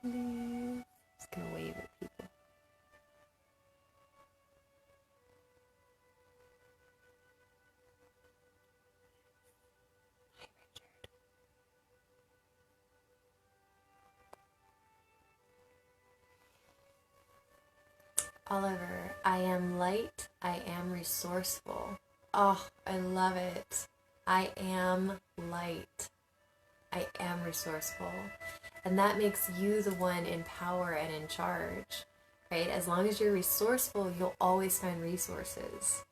Please. Just gonna wave at people. Hi, Richard. Oliver, I am light. I am resourceful. Oh, I love it. I am light. I am resourceful. And that makes you the one in power and in charge, right? As long as you're resourceful, you'll always find resources.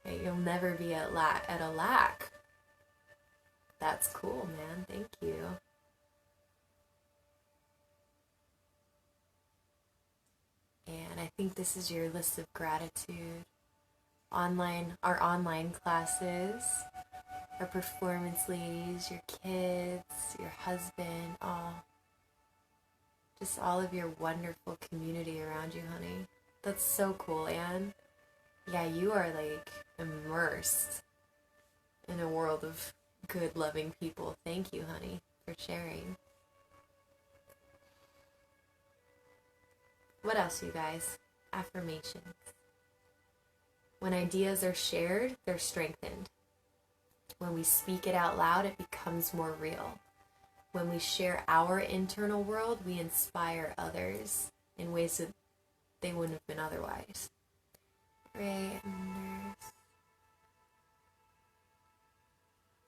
Right? You'll never be at a lack. That's cool, man. Thank you. And I think this is your list of gratitude. Our online classes, our performance ladies, your kids, your husband, just all of your wonderful community around you, honey. That's so cool, Anne. Yeah, you are like immersed in a world of good, loving people. Thank you, honey, for sharing. What else, you guys? Affirmations. When ideas are shared, they're strengthened. When we speak it out loud, it becomes more real. When we share our internal world, we inspire others in ways that they wouldn't have been otherwise. Ray Anders.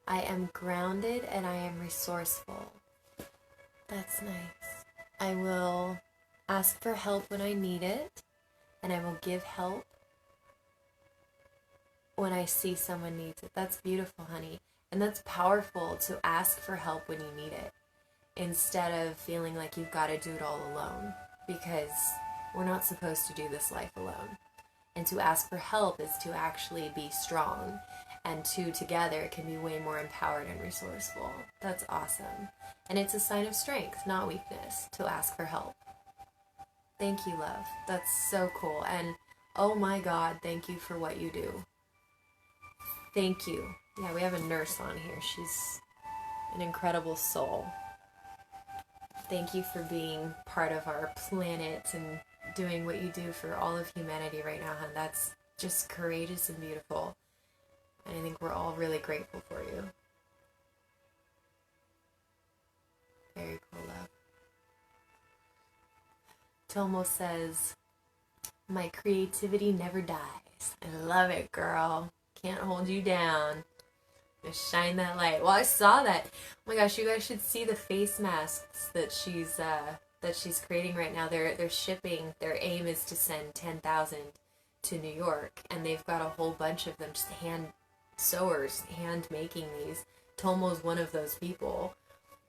I am grounded and I am resourceful. That's nice. I will ask for help when I need it, and I will give help when I see someone needs it. That's beautiful, honey. And that's powerful to ask for help when you need it instead of feeling like you've got to do it all alone, because we're not supposed to do this life alone. And to ask for help is to actually be strong, and two together can be way more empowered and resourceful. That's awesome. And it's a sign of strength, not weakness, to ask for help. Thank you, love. That's so cool. And oh my God, thank you for what you do. Thank you. Yeah, we have a nurse on here. She's an incredible soul. Thank you for being part of our planet and doing what you do for all of humanity right now, hon. That's just courageous and beautiful. And I think we're all really grateful for you. Tomo says, my creativity never dies. I love it, girl. Can't hold you down. Just shine that light. Well, I saw that. Oh my gosh, you guys should see the face masks that she's creating right now. They're shipping. Their aim is to send 10,000 to New York, and they've got a whole bunch of them, just hand sewers, hand making these. Tomo's one of those people.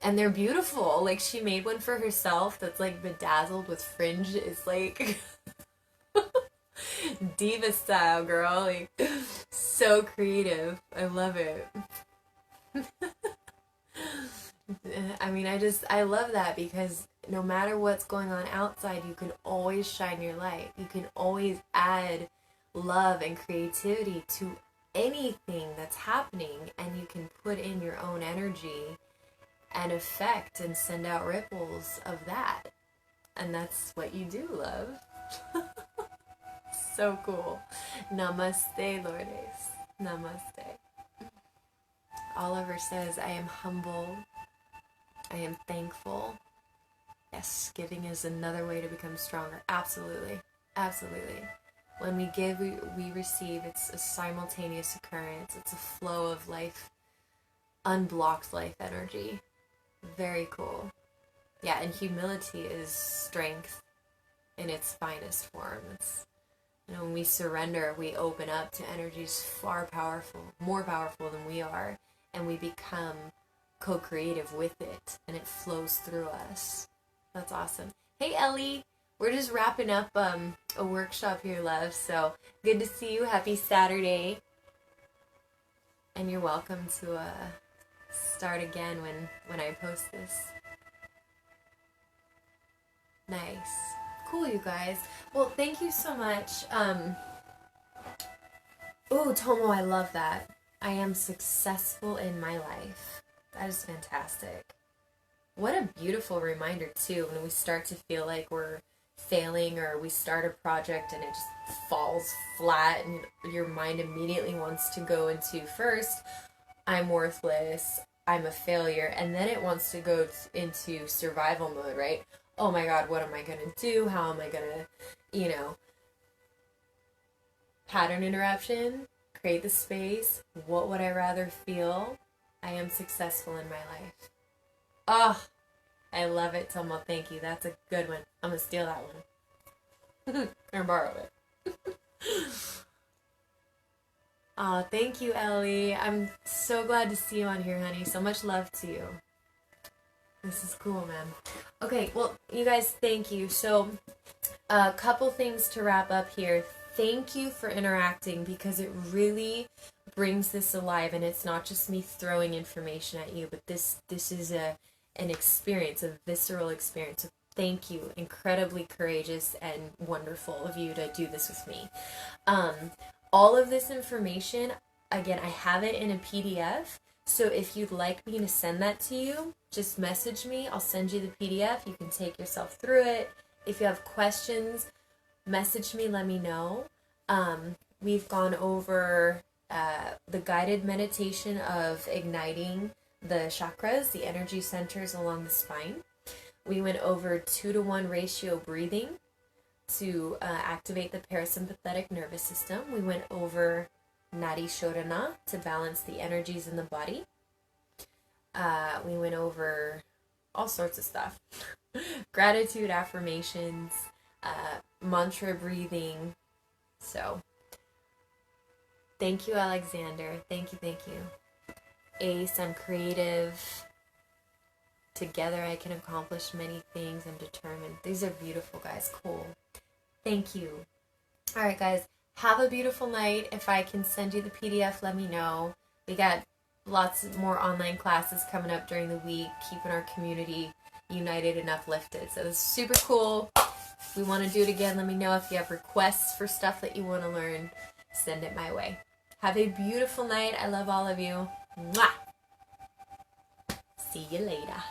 And they're beautiful. Like, she made one for herself that's like bedazzled with fringe. It's like diva style, girl. Like, so creative. I love it. I mean, I love that, because no matter what's going on outside, you can always shine your light. You can always add love and creativity to anything that's happening, and you can put in your own energy and affect and send out ripples of that. And that's what you do, love. So cool. Namaste, Lourdes. Namaste. Oliver says, I am humble. I am thankful. Yes, giving is another way to become stronger. Absolutely. Absolutely. When we give, we receive. It's a simultaneous occurrence. It's a flow of life, unblocked life energy. Very cool. Yeah, and humility is strength in its finest form. It's, when we surrender, we open up to energies far powerful, more powerful than we are, and we become co-creative with it, and it flows through us. That's awesome. Hey, Ellie. We're just wrapping up a workshop here, love, so good to see you. Happy Saturday. And you're welcome to start again when I post this. Nice. Cool, you guys. Well, thank you so much. Oh, Tomo, I love that. I am successful in my life. That is fantastic. What a beautiful reminder, too, when we start to feel like we're failing, or we start a project and it just falls flat and your mind immediately wants to go into, first, I'm worthless, I'm a failure, and then it wants to go into survival mode, right? Oh my god, what am I going to do? How am I going to, pattern interruption, create the space. What would I rather feel? I am successful in my life. Oh, I love it, Tomo. Thank you. That's a good one. I'm going to steal that one. Or borrow it. Oh, thank you, Ellie. I'm so glad to see you on here, honey. So much love to you. This is cool, man. Okay, well, you guys, thank you. So, a couple things to wrap up here. Thank you for interacting, because it really brings this alive, and it's not just me throwing information at you, but this is an experience, a visceral experience. So thank you. Incredibly courageous and wonderful of you to do this with me. All of this information, again, I have it in a PDF. So if you'd like me to send that to you, just message me. I'll send you the PDF. You can take yourself through it. If you have questions, message me, let me know. We've gone over the guided meditation of igniting the chakras, the energy centers along the spine. We went over 2-to-1 ratio breathing to activate the parasympathetic nervous system. We went over Nadi Shodhana to balance the energies in the body. We went over all sorts of stuff. Gratitude affirmations, mantra breathing. So, thank you, Alexander. Thank you. Ace, I'm creative. Together I can accomplish many things. I'm determined. These are beautiful, guys. Cool. Thank you. All right, guys. Have a beautiful night. If I can send you the PDF, let me know. We got lots more online classes coming up during the week, keeping our community united and uplifted. So this is super cool. If we want to do it again, let me know. If you have requests for stuff that you want to learn, send it my way. Have a beautiful night. I love all of you. Mwah! See you later.